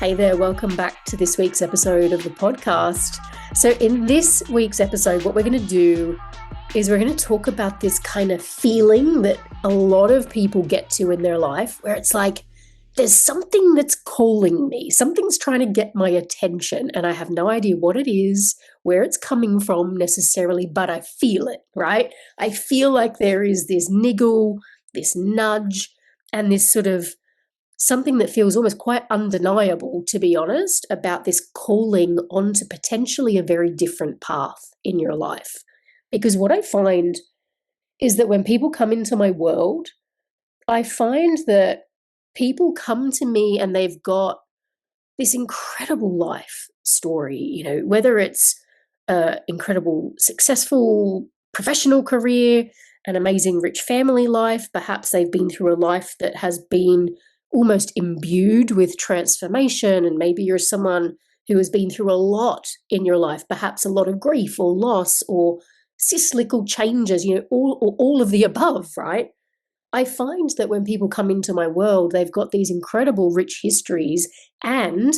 Hey there, welcome back to this week's episode of the podcast. So in this week's episode, what we're going to do is we're going to talk about this kind of feeling that a lot of people get to in their life where it's like, there's something that's calling me, something's trying to get my attention, and I have no idea what it is, where it's coming from necessarily, but I feel it, right? I feel like there is this niggle, this nudge, and this sort of something that feels almost quite undeniable, to be honest, about this calling onto potentially a very different path in your life. Because what I find is that when people come into my world, I find that people come to me and they've got this incredible life story, whether it's an incredible, successful professional career, an amazing rich family life, perhaps they've been through a life that has been almost imbued with transformation, and maybe you're someone who has been through a lot in your life, perhaps a lot of grief or loss or cyclical changes, all of the above, right? I find that when people come into my world, they've got these incredible rich histories and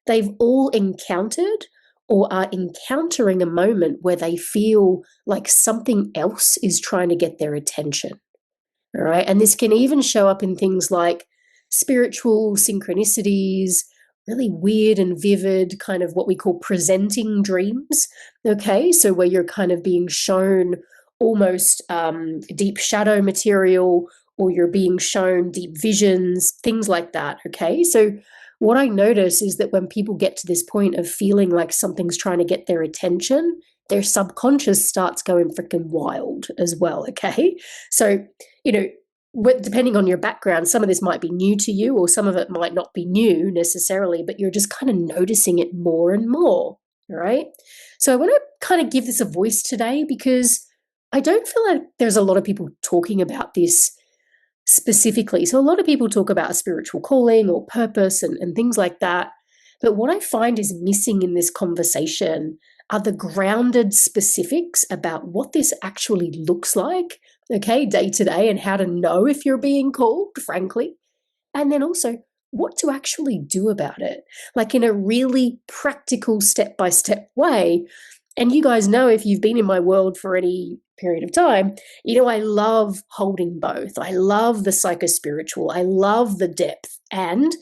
they've all encountered or are encountering a moment where they feel like something else is trying to get their attention, all right? And this can even show up in things like spiritual synchronicities, really weird and vivid kind of what we call presenting dreams, okay? So where you're kind of being shown almost deep shadow material, or you're being shown deep visions, things like that, okay? So what I notice is that when people get to this point of feeling like something's trying to get their attention, their subconscious starts going freaking wild as well, okay? So, depending on your background, some of this might be new to you or some of it might not be new necessarily, but you're just kind of noticing it more and more, all right? So I want to kind of give this a voice today because I don't feel like there's a lot of people talking about this specifically. So a lot of people talk about spiritual calling or purpose and things like that. But what I find is missing in this conversation are the grounded specifics about what this actually looks like, okay, day to day, and how to know if you're being called, frankly. And then also what to actually do about it, like in a really practical step-by-step way. And you guys know, if you've been in my world for any period of time, I love holding both. I love the psycho-spiritual. I love the depth. And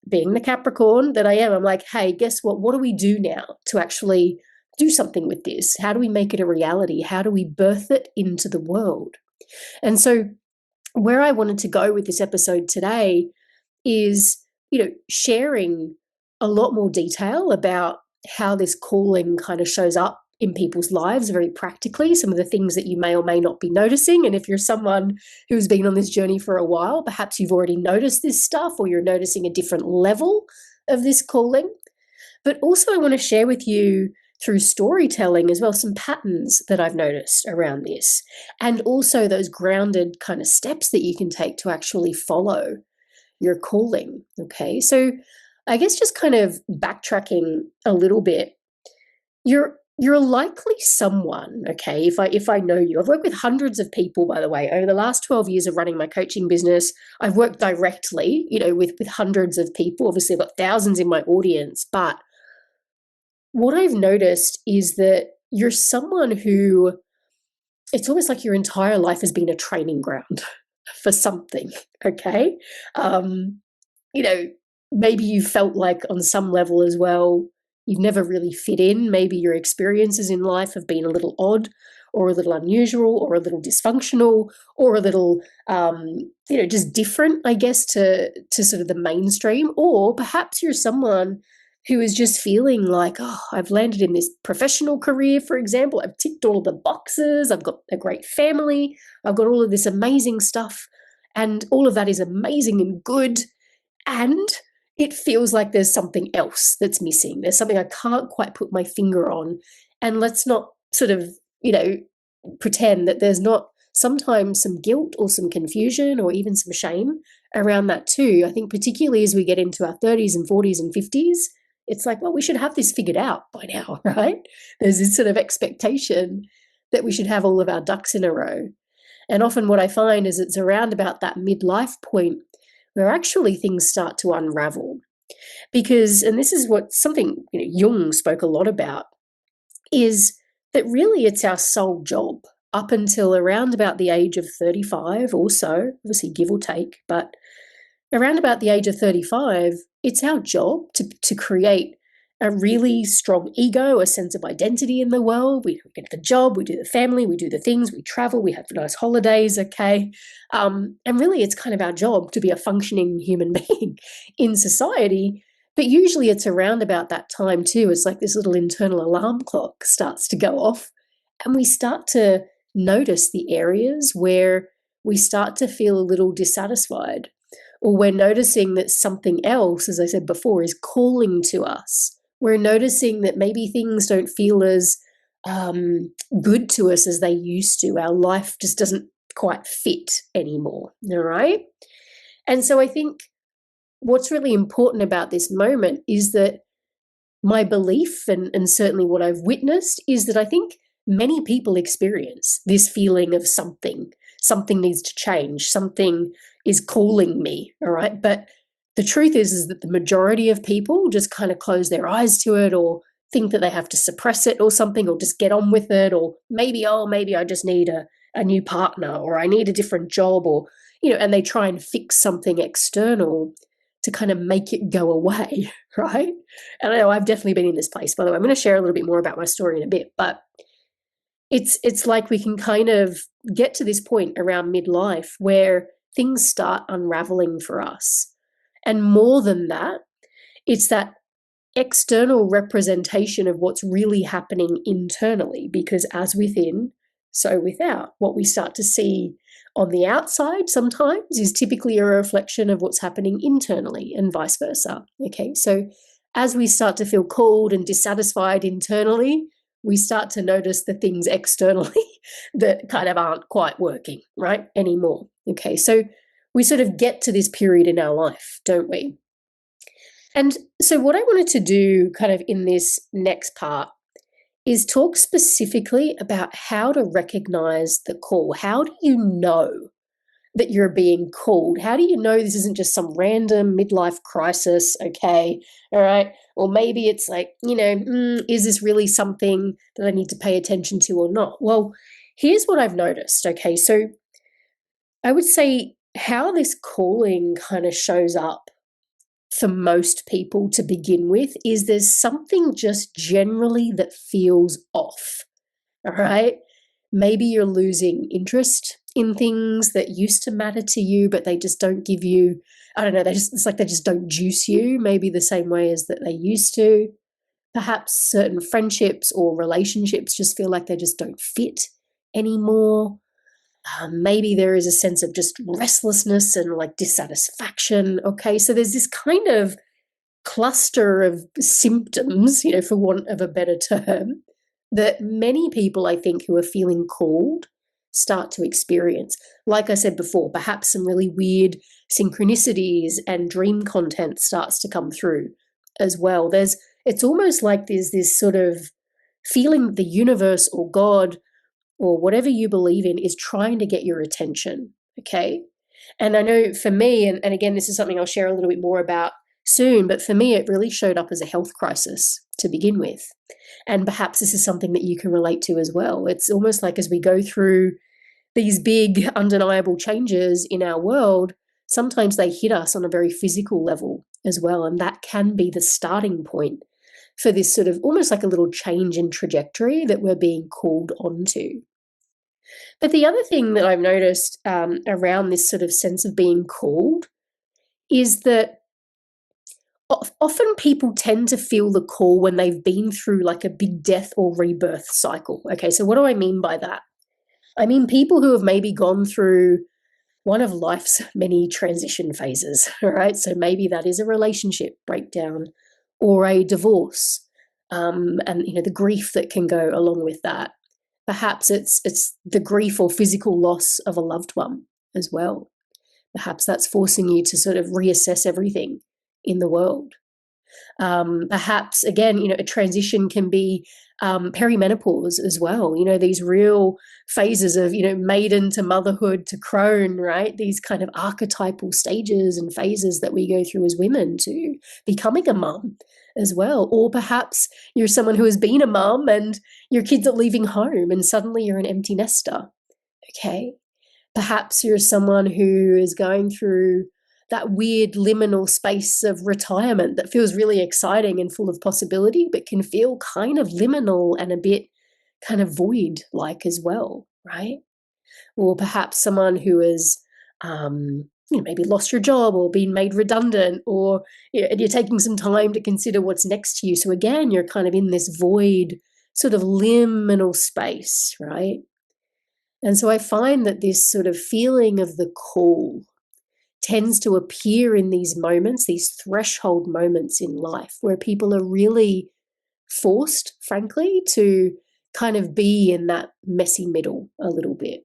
being the Capricorn that I am, I'm like, hey, guess what? What do we do now to actually do something with this? How do we make it a reality? How do we birth it into the world? And so where I wanted to go with this episode today is, sharing a lot more detail about how this calling kind of shows up in people's lives very practically, some of the things that you may or may not be noticing. And if you're someone who's been on this journey for a while, perhaps you've already noticed this stuff or you're noticing a different level of this calling. But also I want to share with you through storytelling as well some patterns that I've noticed around this, and also those grounded kind of steps that you can take to actually follow your calling, okay? So I guess just kind of backtracking a little bit, you're likely someone, okay, if I know you. I've worked with hundreds of people, by the way, over the last 12 years of running my coaching business. I've worked directly, with hundreds of people. Obviously, I've got thousands in my audience, but what I've noticed is that you're someone who, it's almost like your entire life has been a training ground for something, okay? Maybe you felt like on some level as well, you've never really fit in. Maybe your experiences in life have been a little odd or a little unusual or a little dysfunctional or a little, just different, I guess, to sort of the mainstream. Or perhaps you're someone who is just feeling like, oh, I've landed in this professional career, for example. I've ticked all of the boxes. I've got a great family. I've got all of this amazing stuff. And all of that is amazing and good. And it feels like there's something else that's missing. There's something I can't quite put my finger on. And let's not sort of, pretend that there's not sometimes some guilt or some confusion or even some shame around that too. I think particularly as we get into our 30s and 40s and 50s, it's like, well, we should have this figured out by now, right? There's this sort of expectation that we should have all of our ducks in a row. And often what I find is it's around about that midlife point where actually things start to unravel. Because, and this is what something Jung spoke a lot about, is that really it's our sole job up until around about the age of 35 or so, obviously give or take, but around about the age of 35, it's our job to create a really strong ego, a sense of identity in the world. We get the job, we do the family, we do the things, we travel, we have nice holidays, okay? And really it's kind of our job to be a functioning human being in society. But usually it's around about that time too. It's like this little internal alarm clock starts to go off, and we start to notice the areas where we start to feel a little dissatisfied, or we're noticing that something else, as I said before, is calling to us. We're noticing that maybe things don't feel as good to us as they used to. Our life just doesn't quite fit anymore, all right? And so I think what's really important about this moment is that my belief, and certainly what I've witnessed, is that I think many people experience this feeling of something needs to change, something is calling me, all right? But the truth is that the majority of people just kind of close their eyes to it, or think that they have to suppress it or something, or just get on with it, or maybe I just need a new partner, or I need a different job, or, and they try and fix something external to kind of make it go away, right? And I know I've definitely been in this place, by the way. I'm going to share a little bit more about my story in a bit, but it's like we can kind of get to this point around midlife where things start unraveling for us. And more than that, it's that external representation of what's really happening internally, because as within, so without. What we start to see on the outside sometimes is typically a reflection of what's happening internally, and vice versa. Okay, so as we start to feel cold and dissatisfied internally, we start to notice the things externally that kind of aren't quite working, right, anymore. Okay, so we sort of get to this period in our life, don't we? And so what I wanted to do kind of in this next part is talk specifically about how to recognize the call. How do you know that you're being called? How do you know this isn't just some random midlife crisis? Okay, all right. Or maybe it's like, is this really something that I need to pay attention to or not? Well, here's what I've noticed. Okay, so I would say how this calling kind of shows up for most people to begin with is there's something just generally that feels off, all right? Maybe you're losing interest in things that used to matter to you, but they just don't give you, I don't know, it's like they just don't juice you maybe the same way as that they used to. Perhaps certain friendships or relationships just feel like they just don't fit anymore. Maybe there is a sense of just restlessness and like dissatisfaction. Okay, so there's this kind of cluster of symptoms, for want of a better term, that many people, I think, who are feeling called start to experience. Like I said before, perhaps some really weird synchronicities and dream content starts to come through as well. It's almost like there's this sort of feeling that the universe or God or whatever you believe in is trying to get your attention, okay? And I know for me, and again, this is something I'll share a little bit more about soon, but for me, it really showed up as a health crisis to begin with. And perhaps this is something that you can relate to as well. It's almost like as we go through these big, undeniable changes in our world, sometimes they hit us on a very physical level as well. And that can be the starting point for this sort of almost like a little change in trajectory that we're being called onto. But the other thing that I've noticed around this sort of sense of being called is that often people tend to feel the call when they've been through like a big death or rebirth cycle. Okay, so what do I mean by that? I mean people who have maybe gone through one of life's many transition phases, all right? So maybe that is a relationship breakdown or a divorce, and the grief that can go along with that. Perhaps it's the grief or physical loss of a loved one as well. Perhaps that's forcing you to sort of reassess everything in the world. Perhaps, again, a transition can be perimenopause as well. These real phases of, maiden to motherhood to crone, right? These kind of archetypal stages and phases that we go through as women to becoming a mum as well. Or perhaps you're someone who has been a mum and your kids are leaving home and suddenly you're an empty nester. Okay. Perhaps you're someone who is going through that weird liminal space of retirement that feels really exciting and full of possibility, but can feel kind of liminal and a bit kind of void-like as well, right? Or perhaps someone who has maybe lost your job or been made redundant, or and you're taking some time to consider what's next to you. So again, you're kind of in this void, sort of liminal space, right? And so I find that this sort of feeling of the call tends to appear in these moments, these threshold moments in life where people are really forced, frankly, to kind of be in that messy middle a little bit.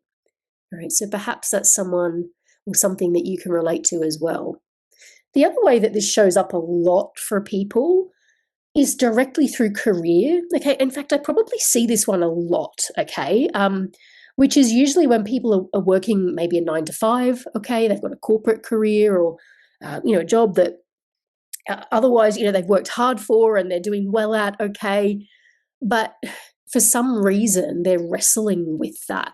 All right, so perhaps that's someone or something that you can relate to as well. The other way that this shows up a lot for people is directly through career. Okay, in fact, I probably see this one a lot, okay, which is usually when people are working maybe a 9 to 5, okay, they've got a corporate career or, a job that otherwise, they've worked hard for and they're doing well at, okay, but for some reason they're wrestling with that.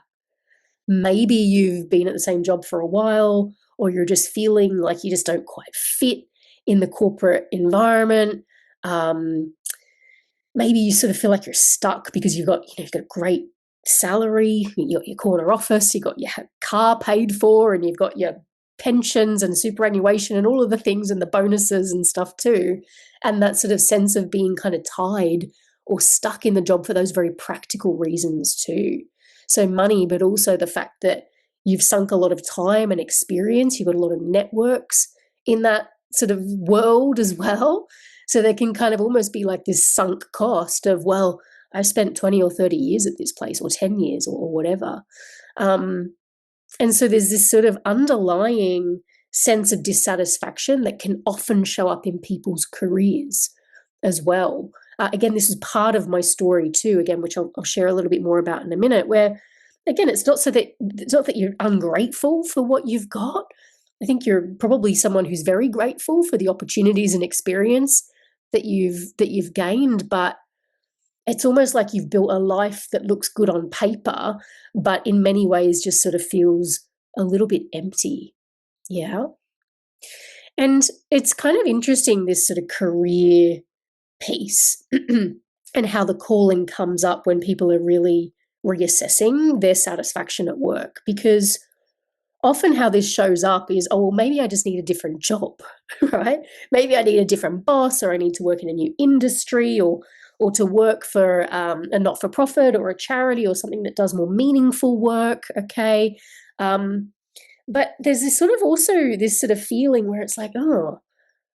Maybe you've been at the same job for a while, or you're just feeling like you just don't quite fit in the corporate environment. Maybe you sort of feel like you're stuck because you've got a great salary, your corner office, you've got your car paid for, and you've got your pensions and superannuation and all of the things and the bonuses and stuff too. And that sort of sense of being kind of tied or stuck in the job for those very practical reasons too. So money, but also the fact that you've sunk a lot of time and experience, you've got a lot of networks in that sort of world as well. So there can kind of almost be like this sunk cost of, well, I spent 20 or 30 years at this place, or 10 years or whatever. And so there's this sort of underlying sense of dissatisfaction that can often show up in people's careers as well. Again, this is part of my story too, again, which I'll share a little bit more about in a minute, where, again, it's not that you're ungrateful for what you've got. I think you're probably someone who's very grateful for the opportunities and experience that you've gained, but it's almost like you've built a life that looks good on paper, but in many ways just sort of feels a little bit empty. Yeah. And it's kind of interesting, this sort of career piece and how the calling comes up when people are really reassessing their satisfaction at work, because often how this shows up is, oh, well, maybe I just need a different job, right? Maybe I need a different boss, or I need to work in a new industry, or to work for a not-for-profit or a charity or something that does more meaningful work, okay? But there's this sort of also this sort of feeling where it's like, oh,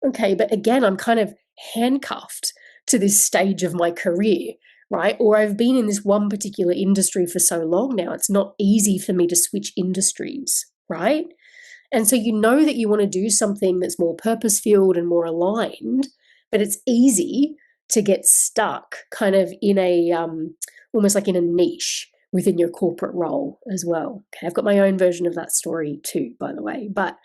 okay, but again, I'm kind of handcuffed to this stage of my career, right? Or I've been in this one particular industry for so long now, it's not easy for me to switch industries, right? And so you know that you want to do something that's more purpose-filled and more aligned, but it's easy to get stuck kind of in a, almost like in a niche within your corporate role as well. Okay, I've got my own version of that story too, by the way. But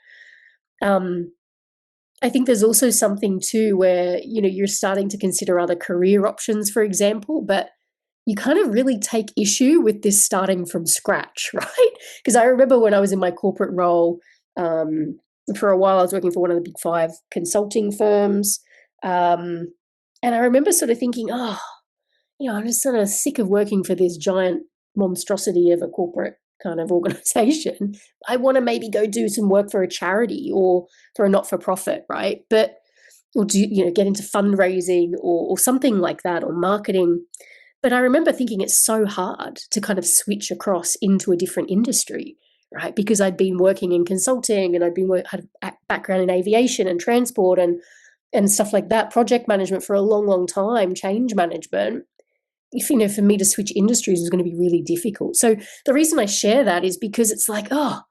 I think there's also something too where, you're starting to consider other career options, for example, but you kind of really take issue with this starting from scratch, right? Because I remember when I was in my corporate role, for a while I was working for one of the big 5 consulting firms. And I remember sort of thinking, oh, I'm just sort of sick of working for this giant monstrosity of a corporate kind of organization. I want to maybe go do some work for a charity or for a not-for-profit, right? Or do, get into fundraising or something like that, or marketing. But I remember thinking it's so hard to kind of switch across into a different industry, right? Because I'd been working in consulting and had a background in aviation and transport and stuff like that, project management for a long, long time, change management. If, for me to switch industries was going to be really difficult. So the reason I share that is because it's like, oh,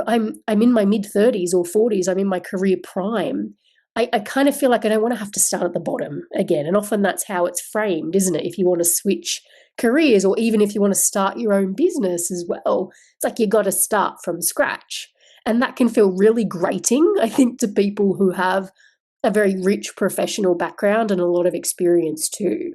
I'm in my mid-30s or 40s, I'm in my career prime. I kind of feel like I don't want to have to start at the bottom again. And often that's how it's framed, isn't it? If you want to switch careers, or even if you want to start your own business as well, it's like you got to start from scratch. And that can feel really grating, I think, to people who have a very rich professional background and a lot of experience too.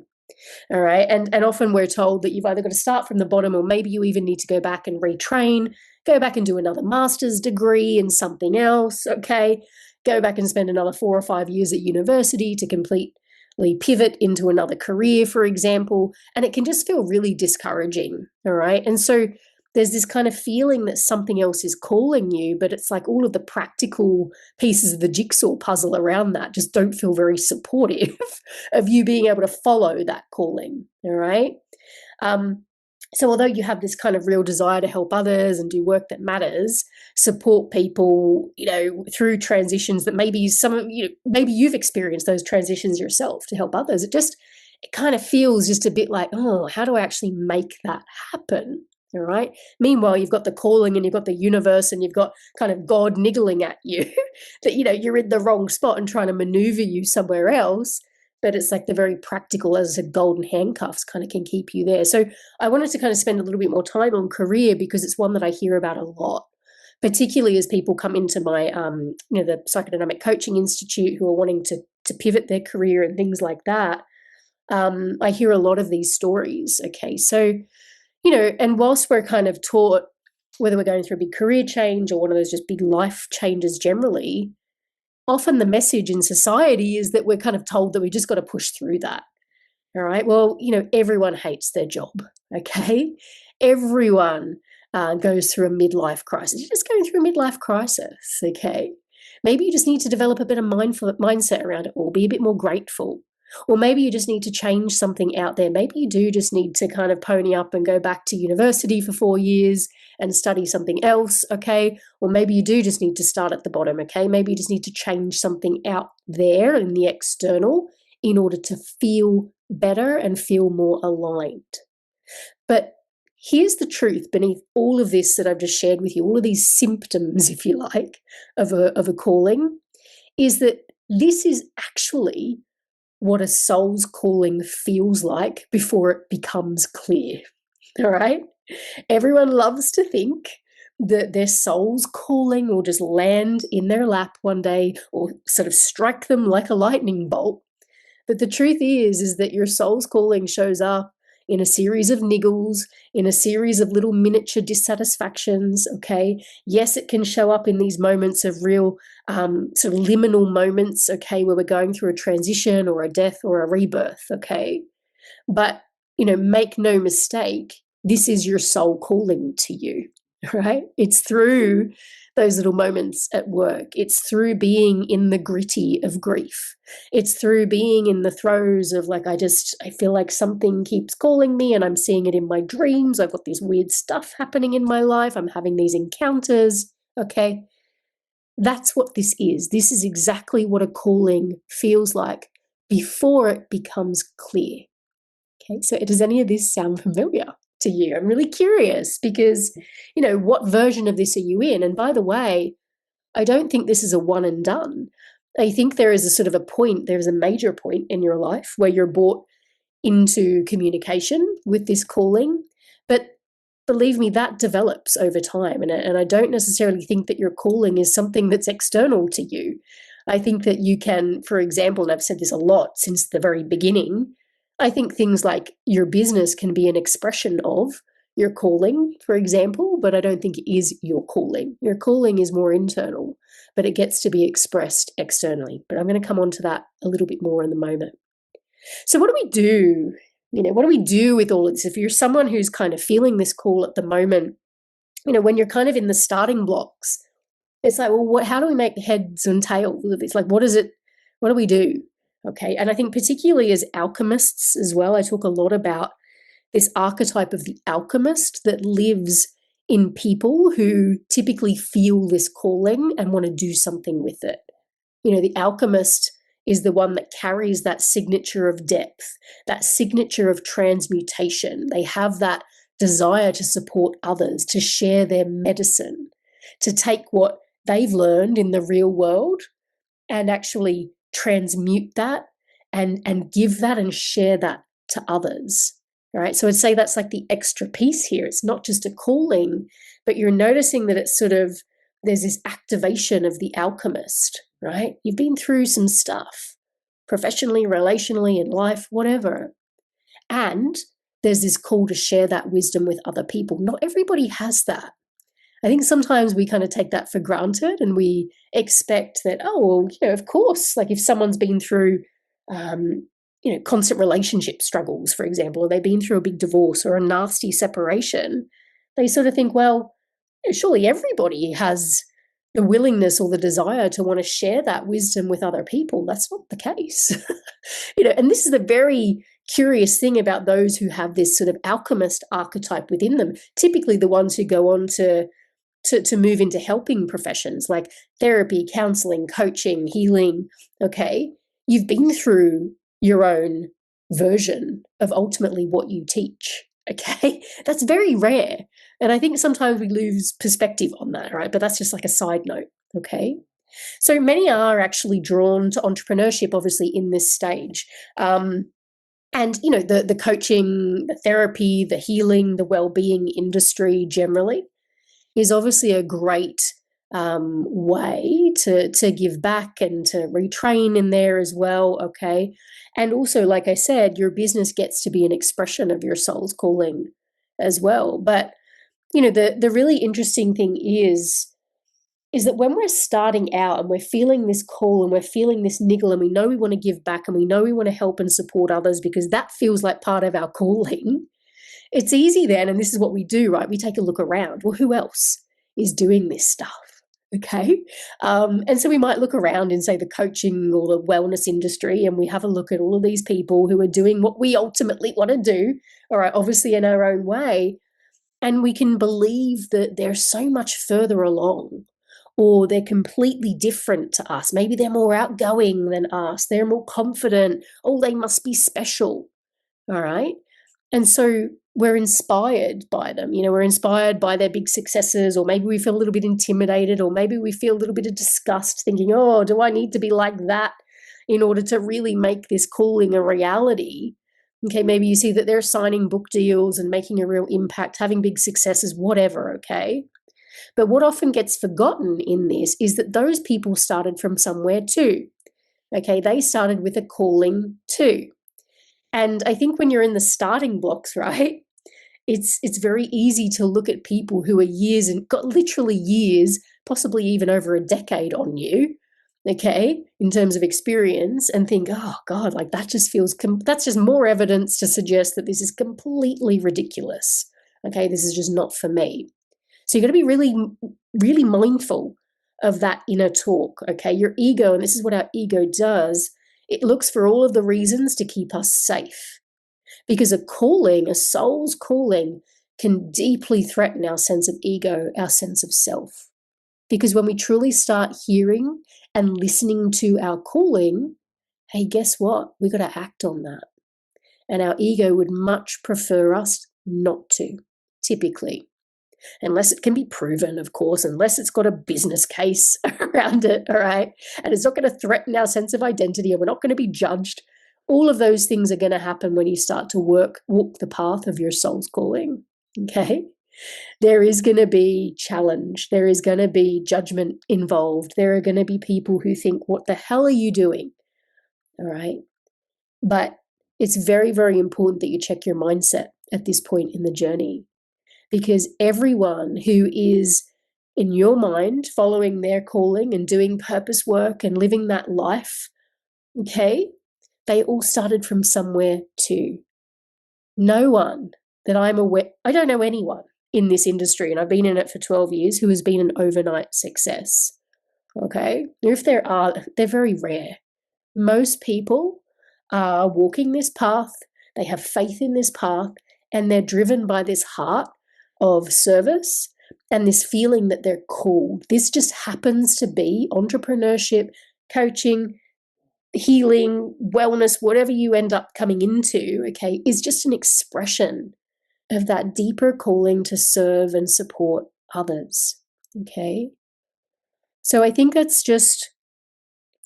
All right. And often we're told that you've either got to start from the bottom, or maybe you even need to go back and retrain, go back and do another master's degree in something else. Okay. Go back and spend another 4 or 5 years at university to completely pivot into another career, for example. And it can just feel really discouraging. All right. And so there's this kind of feeling that something else is calling you, but it's like all of the practical pieces of the jigsaw puzzle around that just don't feel very supportive of you being able to follow that calling. All right. So although you have this kind of real desire to help others and do work that matters, support people, through transitions that maybe maybe you've experienced those transitions yourself to help others, it kind of feels just a bit like, oh, how do I actually make that happen? All right. Meanwhile, you've got the calling and you've got the universe and you've got kind of God niggling at you that, you're in the wrong spot and trying to maneuver you somewhere else. But it's like the very practical, as I said, golden handcuffs kind of can keep you there. So I wanted to kind of spend a little bit more time on career because it's one that I hear about a lot, particularly as people come into my, the Psychodynamic Coaching Institute who are wanting to pivot their career and things like that. I hear a lot of these stories. Okay. So, and whilst we're kind of taught, whether we're going through a big career change or one of those just big life changes generally, often the message in society is that we're kind of told that we just got to push through that. All right. Well, everyone hates their job. Okay. Everyone goes through a midlife crisis. You're just going through a midlife crisis. Okay. Maybe you just need to develop a bit of mindset around it all, be a bit more grateful. Or maybe you just need to change something out there. Maybe you do just need to kind of pony up and go back to university for 4 years and study something else, okay? Or maybe you do just need to start at the bottom, okay? Maybe you just need to change something out there in the external in order to feel better and feel more aligned. But here's the truth beneath all of this that I've just shared with you, all of these symptoms, if you like, of a calling, is that this is actually what a soul's calling feels like before it becomes clear. All right? Everyone loves to think that their soul's calling will just land in their lap one day or sort of strike them like a lightning bolt. But the truth is that your soul's calling shows up in a series of niggles, in a series of little miniature dissatisfactions, okay? Yes, it can show up in these moments of real sort of liminal moments, okay, where we're going through a transition or a death or a rebirth, okay? But, make no mistake, this is your soul calling to you, right? It's through those little moments at work. It's through being in the gritty of grief. It's through being in the throes of I feel like something keeps calling me and I'm seeing it in my dreams. I've got this weird stuff happening in my life. I'm having these encounters. Okay. That's what this is. This is exactly what a calling feels like before it becomes clear. Okay. So does any of this sound familiar to you? I'm really curious because, what version of this are you in? And by the way, I don't think this is a one and done. I think there is a sort of a point, there is a major point in your life where you're brought into communication with this calling. But believe me, that develops over time. And I don't necessarily think that your calling is something that's external to you. I think that you can, for example, and I've said this a lot since the very beginning, I think things like your business can be an expression of your calling, for example, but I don't think it is your calling. Your calling is more internal, but it gets to be expressed externally. But I'm going to come on to that a little bit more in a moment. So what do we do? What do we do with all of this? If you're someone who's kind of feeling this call at the moment, when you're kind of in the starting blocks, it's like, well, how do we make heads and tails of this? What do we do? Okay. And I think particularly as alchemists as well, I talk a lot about this archetype of the alchemist that lives in people who typically feel this calling and want to do something with it. The alchemist is the one that carries that signature of depth, that signature of transmutation. They have that desire to support others, to share their medicine, to take what they've learned in the real world and actually transmute that and give that and share that to others. All right. So I'd say that's like the extra piece here. It's not just a calling, but you're noticing that it's sort of, there's this activation of the alchemist, right? You've been through some stuff, professionally, relationally, in life, whatever. And there's this call to share that wisdom with other people. Not everybody has that. I think sometimes we kind of take that for granted and we expect that, oh, well, of course, like if someone's been through, constant relationship struggles, for example, or they've been through a big divorce or a nasty separation, they sort of think, well, surely everybody has the willingness or the desire to want to share that wisdom with other people. That's not the case. And this is the very curious thing about those who have this sort of alchemist archetype within them, typically the ones who go on to move into helping professions like therapy, counseling, coaching, healing. Okay, you've been through your own version of ultimately what you teach. Okay, that's very rare. And I think sometimes we lose perspective on that, right? But that's just like a side note. Okay. So many are actually drawn to entrepreneurship, obviously, in this stage. And, the coaching, the therapy, the healing, the well-being industry generally is obviously a great way to give back and to retrain in there as well, okay? And also, like I said, your business gets to be an expression of your soul's calling as well. But, the really interesting thing is that when we're starting out and we're feeling this call and we're feeling this niggle and we know we want to give back and we know we want to help and support others because that feels like part of our calling, it's easy then, and this is what we do, right? We take a look around. Well, who else is doing this stuff? Okay. And so we might look around in, say, the coaching or the wellness industry, and we have a look at all of these people who are doing what we ultimately want to do, all right, obviously in our own way. And we can believe that they're so much further along, or they're completely different to us. Maybe they're more outgoing than us. They're more confident. Oh, they must be special. All right. And so we're inspired by them. We're inspired by their big successes, or maybe we feel a little bit intimidated, or maybe we feel a little bit of disgust thinking, oh, do I need to be like that in order to really make this calling a reality? Okay, maybe you see that they're signing book deals and making a real impact, having big successes, whatever, okay? But what often gets forgotten in this is that those people started from somewhere too. Okay, they started with a calling too. And I think when you're in the starting blocks, right, it's very easy to look at people who are years and got literally years, possibly even over a decade on you, okay, in terms of experience, and think, oh God, like that just feels, that's just more evidence to suggest that this is completely ridiculous. Okay, this is just not for me. So you've got to be really, really mindful of that inner talk, okay? Your ego, and this is what our ego does, it looks for all of the reasons to keep us safe. Because a calling, a soul's calling, can deeply threaten our sense of ego, our sense of self. Because when we truly start hearing and listening to our calling, hey, guess what? We got to act on that. And our ego would much prefer us not to, typically. Unless it can be proven, of course, unless it's got a business case around it, all right? And it's not going to threaten our sense of identity, and we're not going to be judged. All of those things are going to happen when you start to walk the path of your soul's calling, okay? There is going to be challenge. There is going to be judgment involved. There are going to be people who think, what the hell are you doing? All right? But it's very, very important that you check your mindset at this point in the journey, because everyone who is, in your mind, following their calling and doing purpose work and living that life, okay, they all started from somewhere too. No one that I'm aware, I don't know anyone in this industry, and I've been in it for 12 years, who has been an overnight success, okay? If there are, they're very rare. Most people are walking this path, they have faith in this path, and they're driven by this heart of service and this feeling that they're called. This just happens to be entrepreneurship, coaching, healing, wellness, whatever you end up coming into, okay, is just an expression of that deeper calling to serve and support others, okay? So I think that's just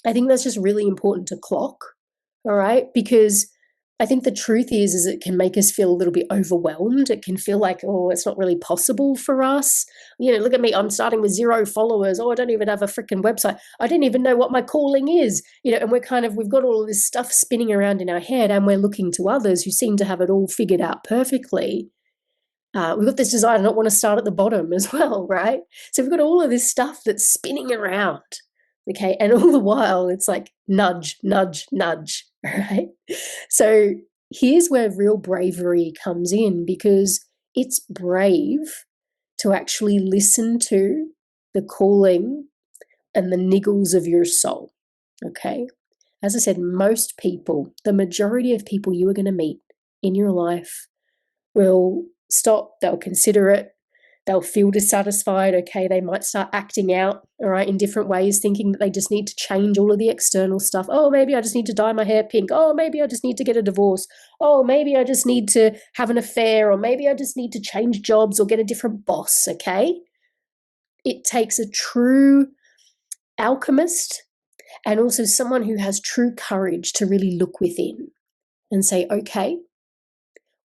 I think that's just really important to clock, all right? Because I think the truth is it can make us feel a little bit overwhelmed. It can feel like, oh, it's not really possible for us. Look at me, I'm starting with 0 followers. Oh, I don't even have a freaking website. I didn't even know what my calling is. And we've got all of this stuff spinning around in our head, and we're looking to others who seem to have it all figured out perfectly. We've got this desire to not want to start at the bottom as well, right? So we've got all of this stuff that's spinning around, okay? And all the while, it's like nudge, nudge, nudge, right? So here's where real bravery comes in, because it's brave to actually listen to the calling and the niggles of your soul, okay? As I said, most people, the majority of people you are going to meet in your life will stop, they'll consider it, they'll feel dissatisfied, okay, they might start acting out, all right, in different ways, thinking that they just need to change all of the external stuff. Oh, maybe I just need to dye my hair pink. Oh, maybe I just need to get a divorce. Oh, maybe I just need to have an affair, or maybe I just need to change jobs or get a different boss, okay? It takes a true alchemist and also someone who has true courage to really look within and say, okay,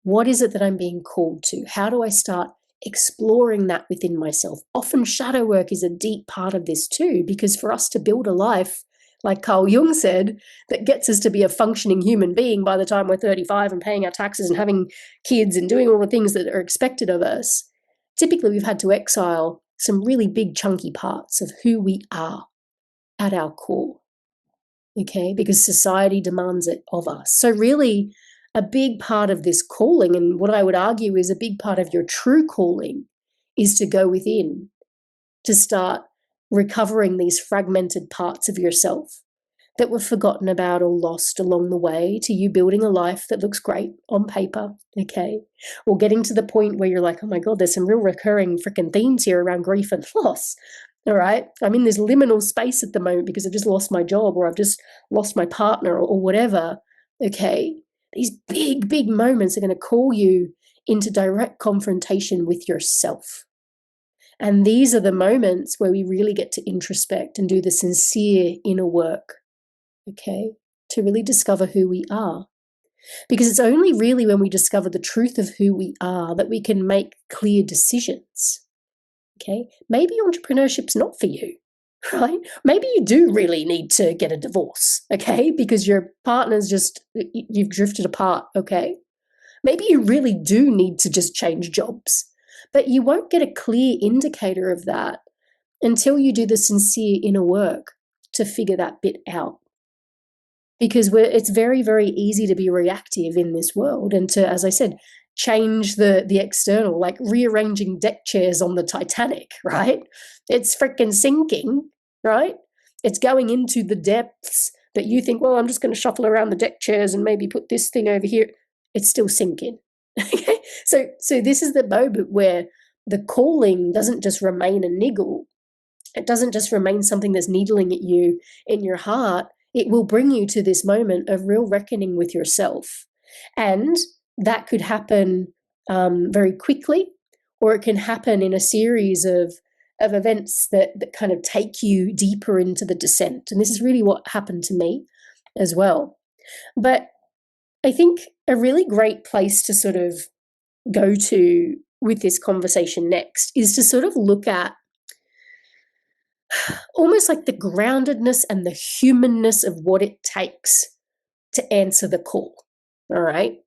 what is it that I'm being called to? How do I start exploring that within myself? Often shadow work is a deep part of this too, because for us to build a life, like Carl Jung said, that gets us to be a functioning human being by the time we're 35 and paying our taxes and having kids and doing all the things that are expected of us, typically we've had to exile some really big chunky parts of who we are at our core, okay? Because society demands it of us. So really, a big part of this calling, and what I would argue is a big part of your true calling, is to go within, to start recovering these fragmented parts of yourself that were forgotten about or lost along the way to you building a life that looks great on paper, okay? Or getting to the point where you're like, oh my God, there's some real recurring freaking themes here around grief and loss, all right? I'm in this liminal space at the moment because I've just lost my job, or I've just lost my partner, or whatever, okay? These big, big moments are going to call you into direct confrontation with yourself. And these are the moments where we really get to introspect and do the sincere inner work, okay, to really discover who we are. Because it's only really when we discover the truth of who we are that we can make clear decisions, okay? Maybe entrepreneurship's not for you, right? Maybe you do really need to get a divorce, okay? Because your partner's just, you've drifted apart, okay? Maybe you really do need to just change jobs, but you won't get a clear indicator of that until you do the sincere inner work to figure that bit out. Because it's very, very easy to be reactive in this world and to, as I said, change the external, like rearranging deck chairs on the Titanic, right? It's freaking sinking, right? It's going into the depths that you think, well, I'm just going to shuffle around the deck chairs and maybe put this thing over here. It's still sinking. Okay, so this is the moment where the calling doesn't just remain a niggle. It doesn't just remain something that's needling at you in your heart. It will bring you to this moment of real reckoning with yourself. And that could happen very quickly, or it can happen in a series of events that kind of take you deeper into the descent. And this is really what happened to me as well. But I think a really great place to sort of go to with this conversation next is to sort of look at almost like the groundedness and the humanness of what it takes to answer the call, all right?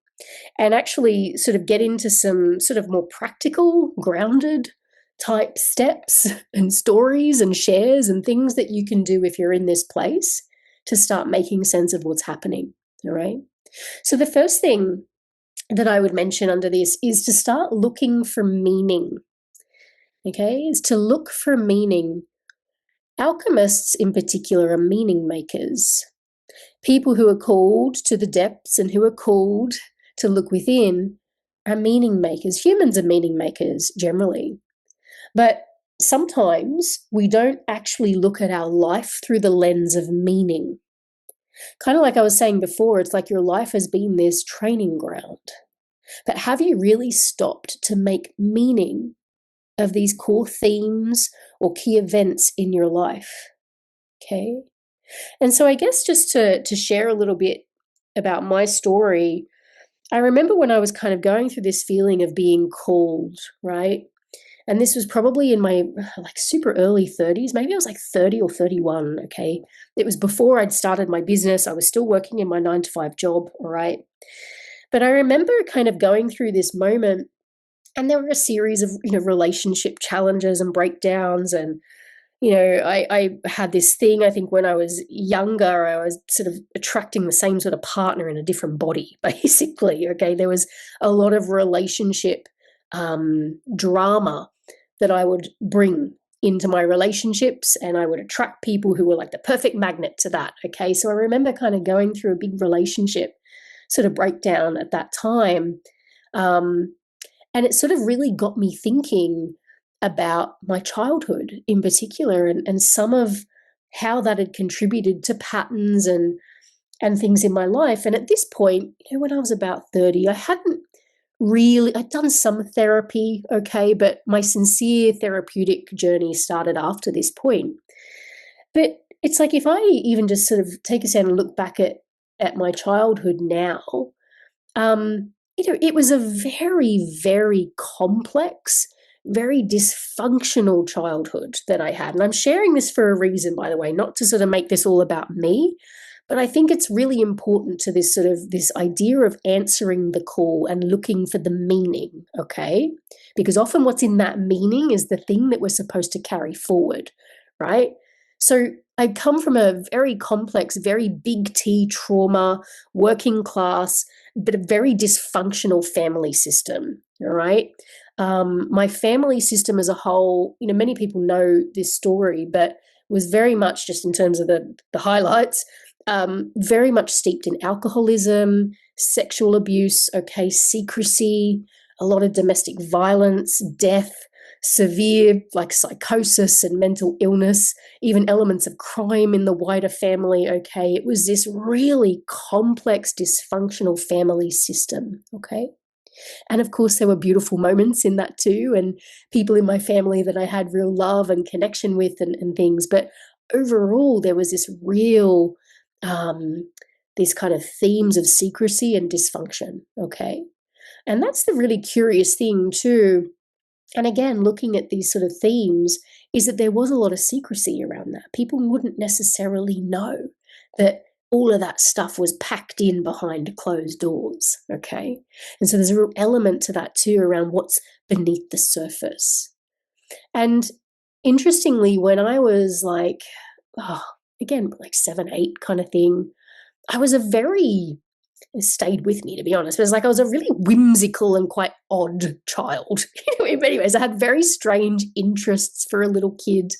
And actually sort of get into some sort of more practical, grounded type steps and stories and shares and things that you can do if you're in this place to start making sense of what's happening, all right? So the first thing that I would mention under this is to start looking for meaning, okay? Is to look for meaning. Alchemists in particular are meaning makers. People who are called to the depths and who are called to look within are meaning makers. Humans are meaning makers generally. But sometimes we don't actually look at our life through the lens of meaning. Kind of like I was saying before, it's like your life has been this training ground. But have you really stopped to make meaning of these core themes or key events in your life? Okay. And so I guess just to share a little bit about my story, I remember when I was kind of going through this feeling of being called, right? And this was probably in my like super early 30s. Maybe I was like 30 or 31, okay? It was before I'd started my business. I was still working in my 9 to 5 job, all right? But I remember kind of going through this moment, and there were a series of, relationship challenges and breakdowns. And I had this thing, I think when I was younger, I was sort of attracting the same sort of partner in a different body, basically. Okay. There was a lot of relationship drama that I would bring into my relationships, and I would attract people who were like the perfect magnet to that. Okay. So I remember kind of going through a big relationship sort of breakdown at that time. And it sort of really got me thinking about my childhood in particular, and some of how that had contributed to patterns and things in my life. And at this point, when I was about 30, I'd done some therapy, okay, but my sincere therapeutic journey started after this point. But it's like if I even just sort of take a second and look back at my childhood now, it was a very, very complex, very dysfunctional childhood that I had. And I'm sharing this for a reason, by the way, not to sort of make this all about me, but I think it's really important to this idea of answering the call and looking for the meaning, okay? Because often what's in that meaning is the thing that we're supposed to carry forward, right? So I come from a very complex, very big T trauma, working class, but a very dysfunctional family system, all right? My family system as a whole, many people know this story, but was very much, just in terms of the highlights, very much steeped in alcoholism, sexual abuse, okay, secrecy, a lot of domestic violence, death, severe like psychosis and mental illness, even elements of crime in the wider family, okay? It was this really complex, dysfunctional family system, okay? And of course, there were beautiful moments in that too, and people in my family that I had real love and connection with and things. But overall, there was this real, these kind of themes of secrecy and dysfunction, okay? And that's the really curious thing too. And again, looking at these sort of themes, is that there was a lot of secrecy around that. People wouldn't necessarily know that all of that stuff was packed in behind closed doors, okay? And so there's a real element to that too around what's beneath the surface. And interestingly, when I was like, again, like 7, 8 kind of thing, I was it stayed with me, to be honest. It was like I was a really whimsical and quite odd child. In many ways, I had very strange interests for a little kid.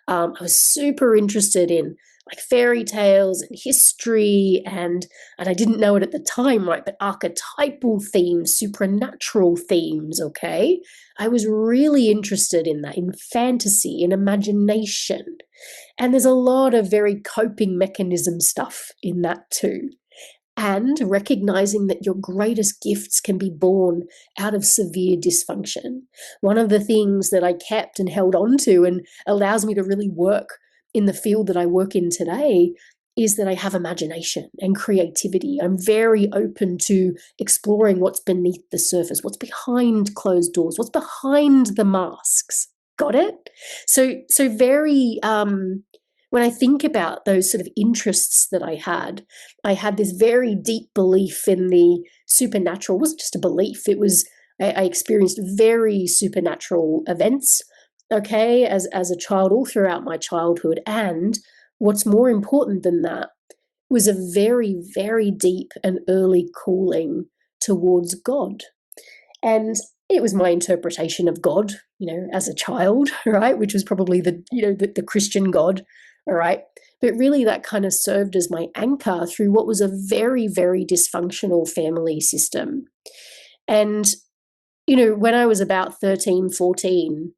I was super interested in like fairy tales and history, and I didn't know it at the time, right? But archetypal themes, supernatural themes, okay? I was really interested in that, in fantasy, in imagination. And there's a lot of very coping mechanism stuff in that too. And recognizing that your greatest gifts can be born out of severe dysfunction. One of the things that I kept and held on to and allows me to really work in the field that I work in today is that I have imagination and creativity. I'm very open to exploring what's beneath the surface, what's behind closed doors, what's behind the masks. Got it? So very when I think about those sort of interests that I had this very deep belief in the supernatural. It wasn't just a belief. It was, I experienced very supernatural events, okay, as a child, all throughout my childhood. And what's more important than that was a very, very deep and early calling towards God. And it was my interpretation of God, as a child, right, which was probably the Christian God. All right. But really, that kind of served as my anchor through what was a very, very dysfunctional family system. And, when I was about 13, 14,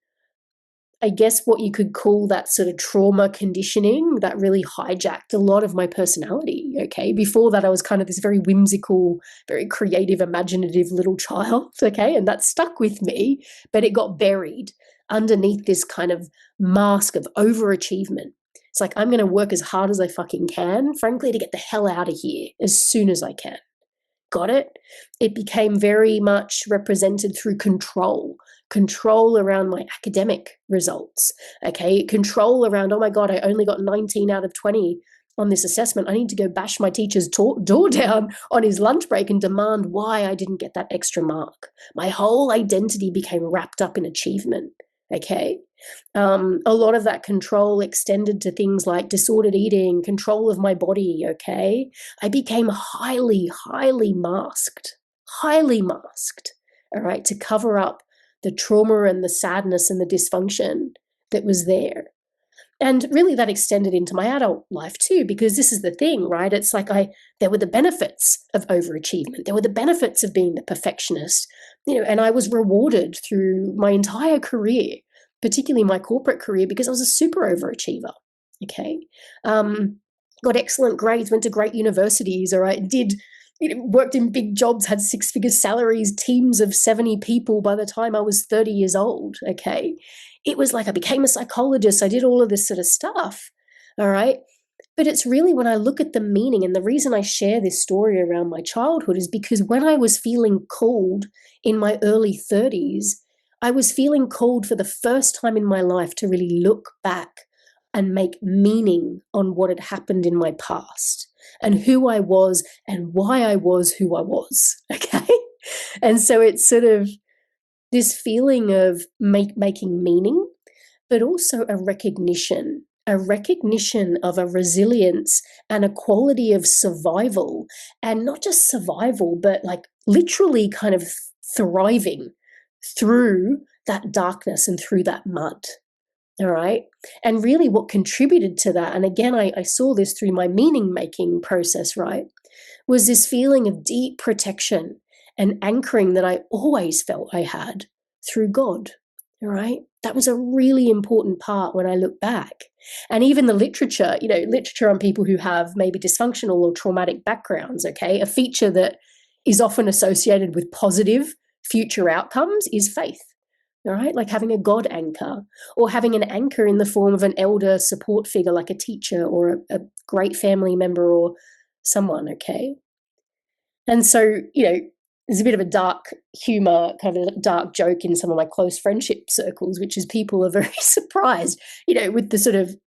I guess what you could call that sort of trauma conditioning that really hijacked a lot of my personality. Okay. Before that, I was kind of this very whimsical, very creative, imaginative little child. Okay. And that stuck with me, but it got buried underneath this kind of mask of overachievement It's like, I'm going to work as hard as I fucking can, frankly, to get the hell out of here as soon as I can. Got it? It became very much represented through control around my academic results. Okay. Control around, oh my God, I only got 19 out of 20 on this assessment. I need to go bash my teacher's door down on his lunch break and demand why I didn't get that extra mark. My whole identity became wrapped up in achievement. Okay. A lot of that control extended to things like disordered eating, control of my body. Okay. I became highly masked. All right. To cover up the trauma and the sadness and the dysfunction that was there. And really that extended into my adult life too, because this is the thing, right? It's like there were the benefits of overachievement. There were the benefits of being the perfectionist, and I was rewarded through my entire career, particularly my corporate career, because I was a super overachiever. Okay. Got excellent grades, went to great universities, all right, worked in big jobs, had 6-figure salaries, teams of 70 people by the time I was 30 years old. Okay. It was like I became a psychologist. I did all of this sort of stuff. All right. But it's really when I look at the meaning, and the reason I share this story around my childhood is because when I was feeling called in my early 30s, I was feeling called for the first time in my life to really look back and make meaning on what had happened in my past and who I was and why I was who I was. Okay. And so it's sort of this feeling of making meaning, but also a recognition of a resilience and a quality of survival, and not just survival, but like literally kind of thriving through that darkness and through that mud. All right. And really what contributed to that, and again, I saw this through my meaning making process, right, was this feeling of deep protection and anchoring that I always felt I had through God. All right. That was a really important part when I look back. And even the literature, literature on people who have maybe dysfunctional or traumatic backgrounds, okay, a feature that is often associated with positive future outcomes is faith. All right, like having a God anchor, or having an anchor in the form of an elder support figure like a teacher or a great family member or someone, okay? And so, there's a bit of a dark humor, kind of a dark joke in some of my close friendship circles, which is people are very surprised, with the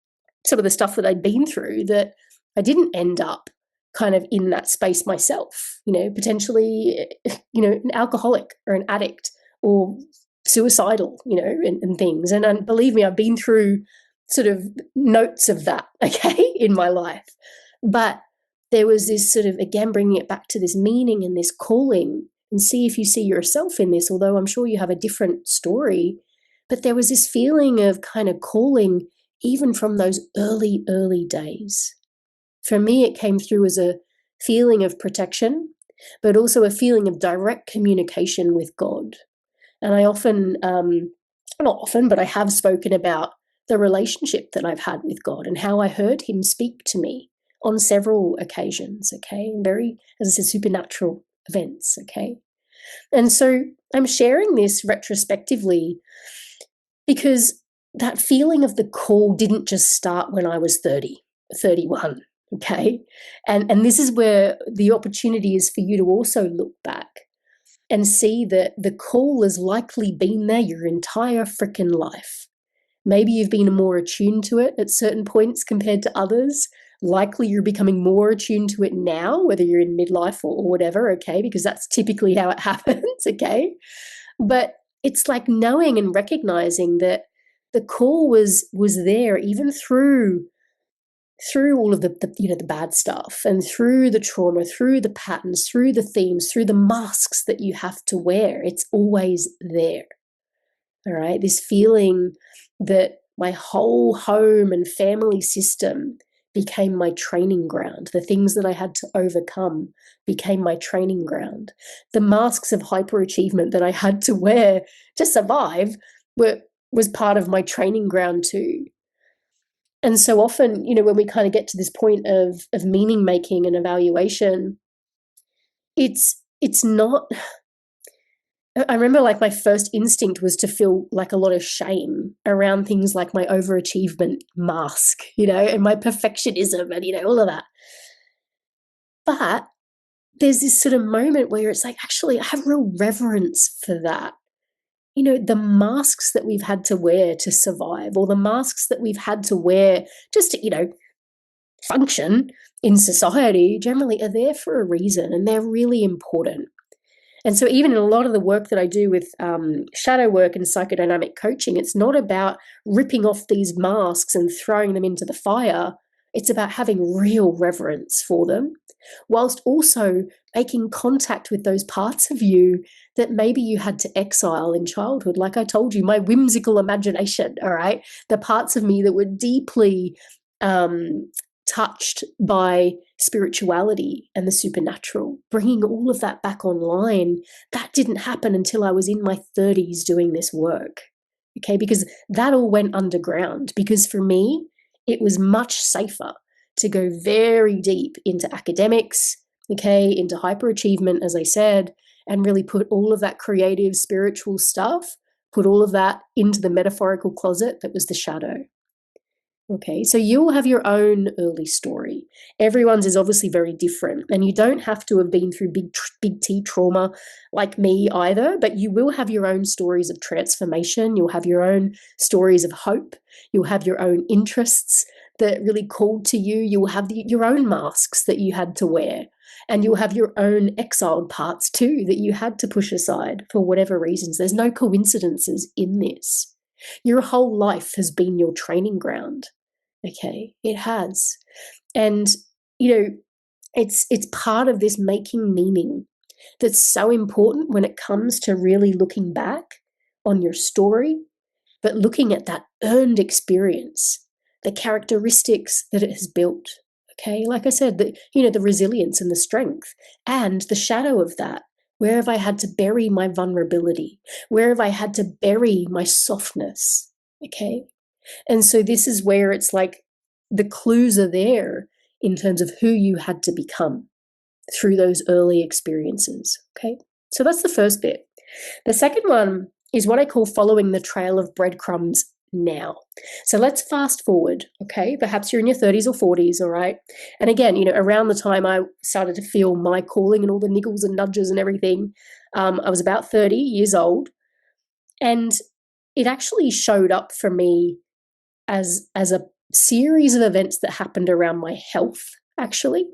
some of the stuff that I'd been through, that I didn't end up kind of in that space myself, potentially, an alcoholic or an addict or suicidal, and things. And believe me, I've been through sort of notes of that, okay, in my life. But there was this sort of, again, bringing it back to this meaning and this calling, and see if you see yourself in this, although I'm sure you have a different story. But there was this feeling of kind of calling even from those early days. For me, it came through as a feeling of protection, but also a feeling of direct communication with God. And I often, not often, but I have spoken about the relationship that I've had with God and how I heard him speak to me on several occasions, okay? Very, as I said, supernatural events, okay? And so I'm sharing this retrospectively because that feeling of the call didn't just start when I was 30, 31, okay? And this is where the opportunity is for you to also look back and see that the call has likely been there your entire freaking life. Maybe you've been more attuned to it at certain points compared to others. Likely you're becoming more attuned to it now, whether you're in midlife or whatever, okay, because that's typically how it happens, okay? But it's like knowing and recognizing that the call was there even through all of the bad stuff, and through the trauma, through the patterns, through the themes, through the masks that you have to wear. It's always there. All right. This feeling that my whole home and family system became my training ground. The things that I had to overcome became my training ground. The masks of hyperachievement that I had to wear to survive was part of my training ground too. And so often, when we kind of get to this point of meaning making and evaluation, it's not I remember like my first instinct was to feel like a lot of shame around things like my overachievement mask, and my perfectionism and, all of that. But there's this sort of moment where it's like, actually, I have real reverence for that. The masks that we've had to wear to survive, or the masks that we've had to wear just to, function in society, generally are there for a reason, and they're really important. And so even in a lot of the work that I do with shadow work and psychodynamic coaching, it's not about ripping off these masks and throwing them into the fire. It's about having real reverence for them, whilst also making contact with those parts of you that maybe you had to exile in childhood. Like I told you, my whimsical imagination, all right? The parts of me that were deeply touched by spirituality and the supernatural, bringing all of that back online. That didn't happen until I was in my 30s doing this work, okay? Because that all went underground. Because for me, it was much safer to go very deep into academics, okay, into hyperachievement, as I said, and really put all of that creative, spiritual stuff, put all of that into the metaphorical closet that was the shadow. Okay, so you'll have your own early story. Everyone's is obviously very different, and you don't have to have been through big T trauma like me either, but you will have your own stories of transformation. You'll have your own stories of hope. You'll have your own interests that really called to you. You'll have your own masks that you had to wear, and you'll have your own exiled parts too that you had to push aside for whatever reasons. There's no coincidences in this. Your whole life has been your training ground. Okay, it has. And, it's part of this making meaning that's so important when it comes to really looking back on your story, but looking at that earned experience, the characteristics that it has built. Okay, like I said, the resilience and the strength, and the shadow of that. Where have I had to bury my vulnerability? Where have I had to bury my softness? Okay. And so this is where it's like the clues are there in terms of who you had to become through those early experiences. Okay. So that's the first bit. The second one is what I call following the trail of breadcrumbs now. So let's fast forward, okay? Perhaps you're in your 30s or 40s, all right? And again, around the time I started to feel my calling and all the niggles and nudges and everything, I was about 30 years old. And it actually showed up for me as a series of events that happened around my health, actually.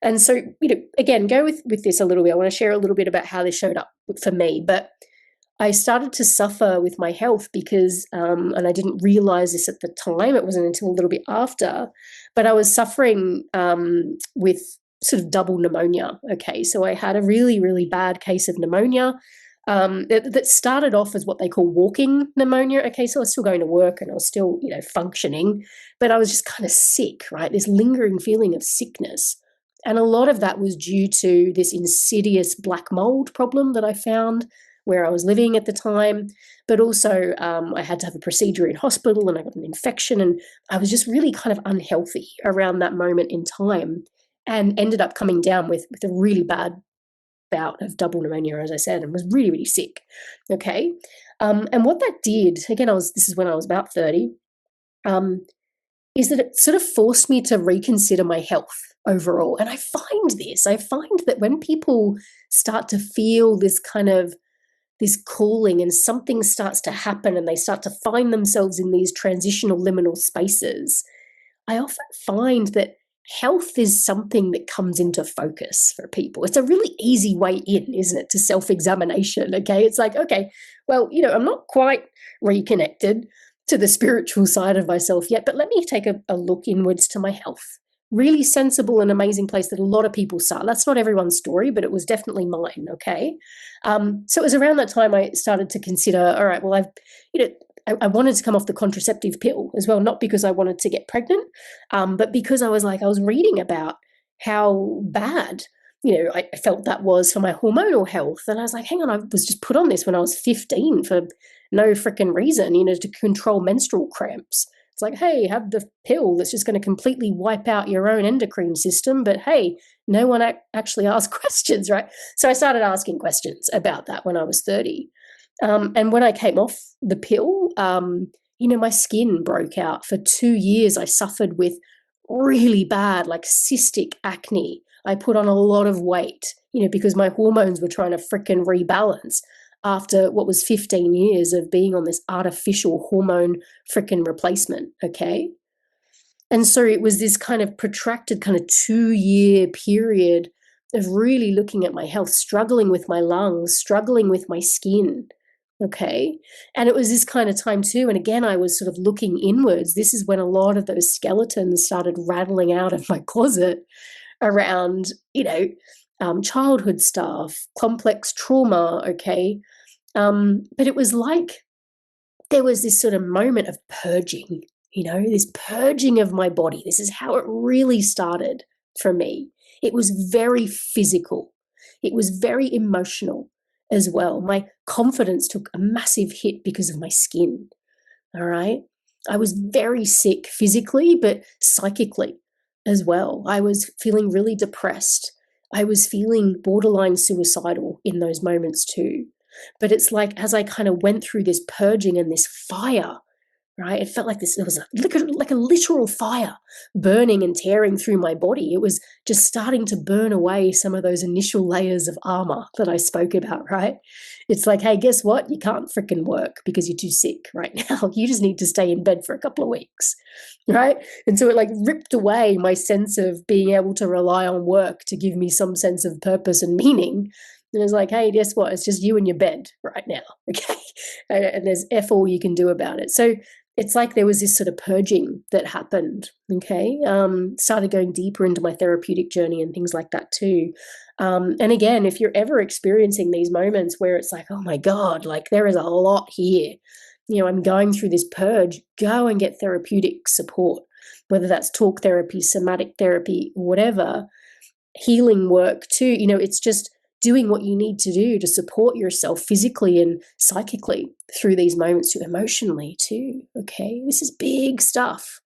And so, again, go with this a little bit. I want to share a little bit about how this showed up for me. But I started to suffer with my health because, and I didn't realize this at the time, it wasn't until a little bit after, but I was suffering with sort of double pneumonia. Okay, so I had a really, really bad case of pneumonia that started off as what they call walking pneumonia. Okay, so I was still going to work and I was still, functioning, but I was just kind of sick, right? This lingering feeling of sickness. And a lot of that was due to this insidious black mould problem that I found where I was living at the time, but also I had to have a procedure in hospital and I got an infection, and I was just really kind of unhealthy around that moment in time, and ended up coming down with a really bad bout of double pneumonia, as I said, and was really, really sick. Okay. And what that did, again, this is when I was about 30, is that it sort of forced me to reconsider my health overall. And I find that when people start to feel this calling and something starts to happen and they start to find themselves in these transitional liminal spaces, I often find that health is something that comes into focus for people. It's a really easy way in, isn't it, to self-examination, okay? It's like, okay, well, I'm not quite reconnected to the spiritual side of myself yet, but let me take a look inwards to my health. Really sensible and amazing place that a lot of people start. That's not everyone's story, but it was definitely mine, okay? So it was around that time I started to consider, all right, well, I wanted to come off the contraceptive pill as well, not because I wanted to get pregnant, but because I was reading about how bad, I felt that was for my hormonal health. And I was like, hang on, I was just put on this when I was 15 for no freaking reason, to control menstrual cramps. It's like, hey, have the pill that's just going to completely wipe out your own endocrine system. But hey, No one actually asked questions, right? So I started asking questions about that when I was 30. And when I came off the pill, my skin broke out. For 2 years, I suffered with really bad, like cystic acne. I put on a lot of weight, because my hormones were trying to frickin' rebalance after what was 15 years of being on this artificial hormone frickin' replacement, okay? And so it was this kind of protracted kind of 2-year period of really looking at my health, struggling with my lungs, struggling with my skin, okay? And it was this kind of time too, and again, I was sort of looking inwards. This is when a lot of those skeletons started rattling out of my closet around, childhood stuff, complex trauma, okay? But it was like there was this sort of moment of purging, this purging of my body. This is how it really started for me. It was very physical. It was very emotional as well. My confidence took a massive hit because of my skin. All right. I was very sick physically, but psychically as well. I was feeling really depressed. I was feeling borderline suicidal in those moments too. But it's like as I kind of went through this purging and this fire, right? It felt like there was like a literal fire burning and tearing through my body. It was just starting to burn away some of those initial layers of armor that I spoke about, right? It's like, hey, guess what? You can't freaking work because you're too sick right now. You just need to stay in bed for a couple of weeks, right? And so it like ripped away my sense of being able to rely on work to give me some sense of purpose and meaning. And it's like, hey, guess what? It's just you and your bed right now, okay? And there's F all you can do about it. So it's like there was this sort of purging that happened, okay? Started going deeper into my therapeutic journey and things like that too. And again, if you're ever experiencing these moments where it's like, oh my God, like there is a lot here, I'm going through this purge, go and get therapeutic support, whether that's talk therapy, somatic therapy, whatever, healing work too. It's just doing what you need to do to support yourself physically and psychically through these moments too, emotionally too, okay? This is big stuff,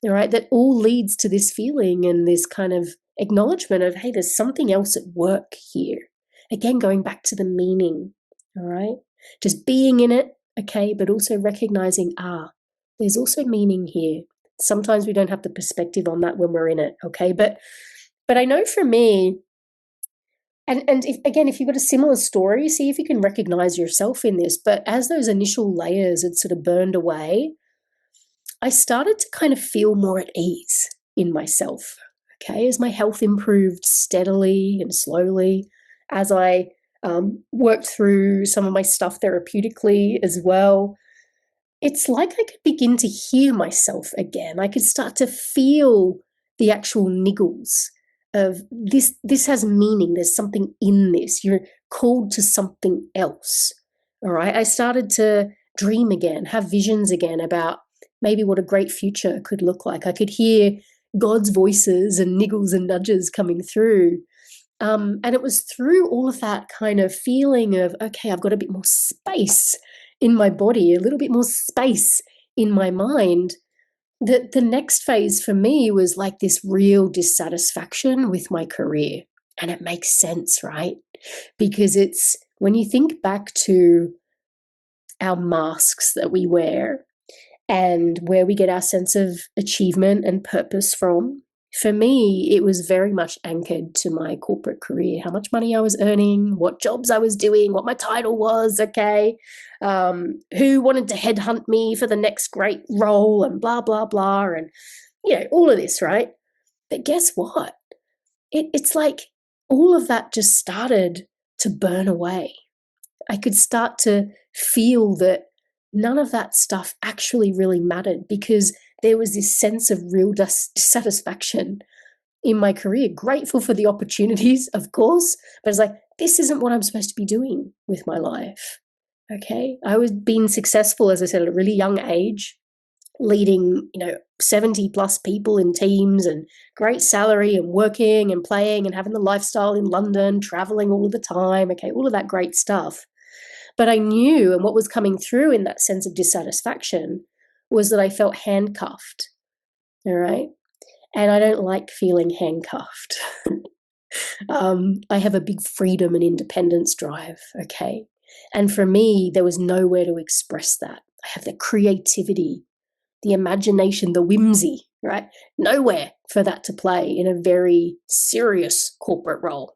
all right, that all leads to this feeling and this kind of acknowledgement of, hey, there's something else at work here. Again, going back to the meaning, all right? Just being in it, okay, but also recognizing, there's also meaning here. Sometimes we don't have the perspective on that when we're in it, okay? But I know for me, and if you've got a similar story, see if you can recognize yourself in this. But as those initial layers had sort of burned away, I started to kind of feel more at ease in myself, okay, as my health improved steadily and slowly, as I worked through some of my stuff therapeutically as well. It's like I could begin to hear myself again. I could start to feel the actual niggles of this has meaning. There's something in this. You're called to something else. All right. I started to dream again, have visions again about maybe what a great future could look like. I could hear God's voices and niggles and nudges coming through. And it was through all of that kind of feeling of, okay, I've got a bit more space in my body, a little bit more space in my mind, the next phase for me was like this real dissatisfaction with my career. And it makes sense, right? Because it's when you think back to our masks that we wear and where we get our sense of achievement and purpose from, for me, it was very much anchored to my corporate career, how much money I was earning, what jobs I was doing, what my title was, okay, who wanted to headhunt me for the next great role and blah, blah, blah, and, all of this, right? But guess what? It's like all of that just started to burn away. I could start to feel that none of that stuff actually really mattered because there was this sense of real dissatisfaction in my career. Grateful for the opportunities, of course, but it's like, this isn't what I'm supposed to be doing with my life. Okay. I was being successful, as I said, at a really young age, leading, 70 plus people in teams and great salary and working and playing and having the lifestyle in London, traveling all of the time. Okay. All of that great stuff. But I knew, and what was coming through in that sense of dissatisfaction was that I felt handcuffed. All right. And I don't like feeling handcuffed. I have a big freedom and independence drive, okay? And for me, there was nowhere to express that. I have the creativity, the imagination, the whimsy, right? Nowhere for that to play in a very serious corporate role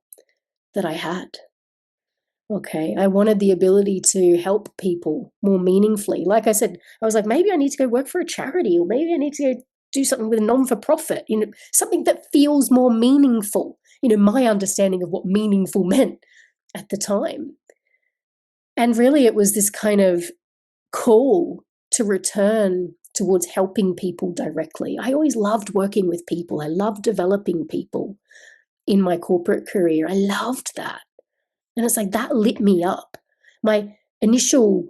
that I had. Okay, I wanted the ability to help people more meaningfully. Like I said, I was like, maybe I need to go work for a charity, or maybe I need to go do something with a non-for-profit, something that feels more meaningful. My understanding of what meaningful meant at the time. And really, it was this kind of call to return towards helping people directly. I always loved working with people. I loved developing people in my corporate career. I loved that. And it's like that lit me up. My initial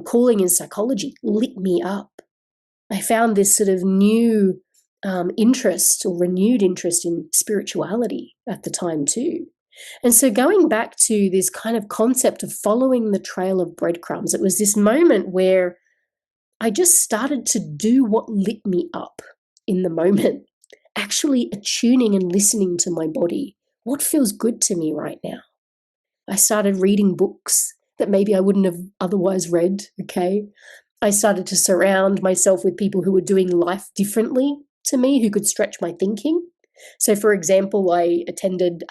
calling in psychology lit me up. I found this sort of new interest or renewed interest in spirituality at the time too. And so going back to this kind of concept of following the trail of breadcrumbs, it was this moment where I just started to do what lit me up in the moment, actually attuning and listening to my body. What feels good to me right now? I started reading books that maybe I wouldn't have otherwise read, okay? I started to surround myself with people who were doing life differently to me, who could stretch my thinking. So, for example, I attended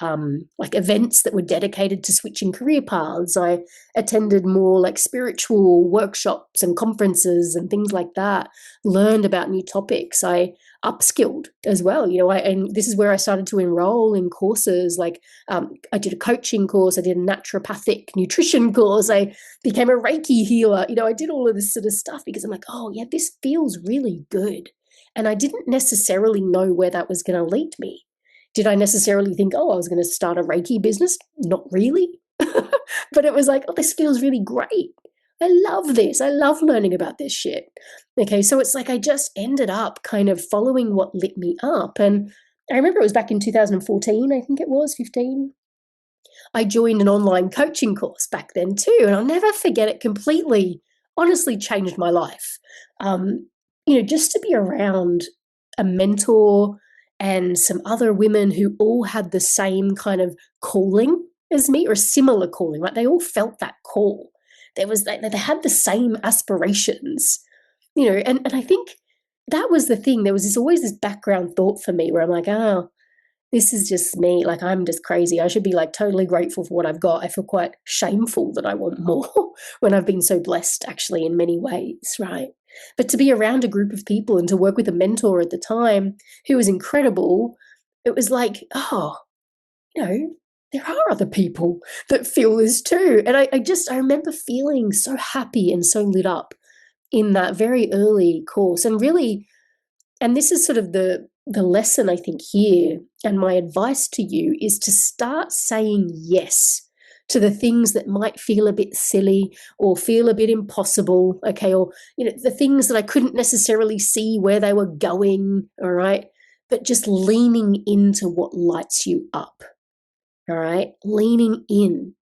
like events that were dedicated to switching career paths. I attended more like spiritual workshops and conferences and things like that, learned about new topics. I upskilled as well. And this is where I started to enroll in courses like I did a coaching course, I did a naturopathic nutrition course, I became a Reiki healer. I did all of this sort of stuff because I'm like, oh, yeah, this feels really good. And I didn't necessarily know where that was going to lead me. Did I necessarily think, oh, I was going to start a Reiki business? Not really. But it was like, oh, this feels really great. I love this. I love learning about this shit. Okay, so it's like I just ended up kind of following what lit me up. And I remember it was back in 2014, I think it was, 15. I joined an online coaching course back then too. And I'll never forget it completely, honestly changed my life. Just to be around a mentor and some other women who all had the same kind of calling as me, or a similar calling, right? They all felt that call. They had the same aspirations, and I think that was the thing. There was always this background thought for me where I'm like, oh, this is just me. Like, I'm just crazy. I should be like totally grateful for what I've got. I feel quite shameful that I want more when I've been so blessed actually in many ways, right? But to be around a group of people and to work with a mentor at the time who was incredible, it was like, oh, there are other people that feel this too. And I remember feeling so happy and so lit up in that very early course. And really, and this is sort of the lesson I think here, and my advice to you is to start saying yes to the things that might feel a bit silly or feel a bit impossible, okay, or the things that I couldn't necessarily see where they were going, all right, but just leaning into what lights you up, all right, leaning in,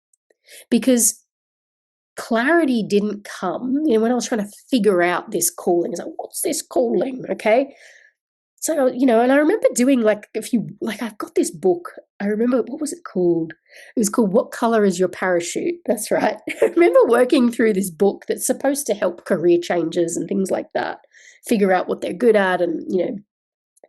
because clarity didn't come, when I was trying to figure out this calling. It's like, what's this calling, okay? So, and I remember doing I've got this book. I remember, what was it called? It was called What Color is Your Parachute? That's right. I remember working through this book that's supposed to help career changes and things like that, figure out what they're good at and,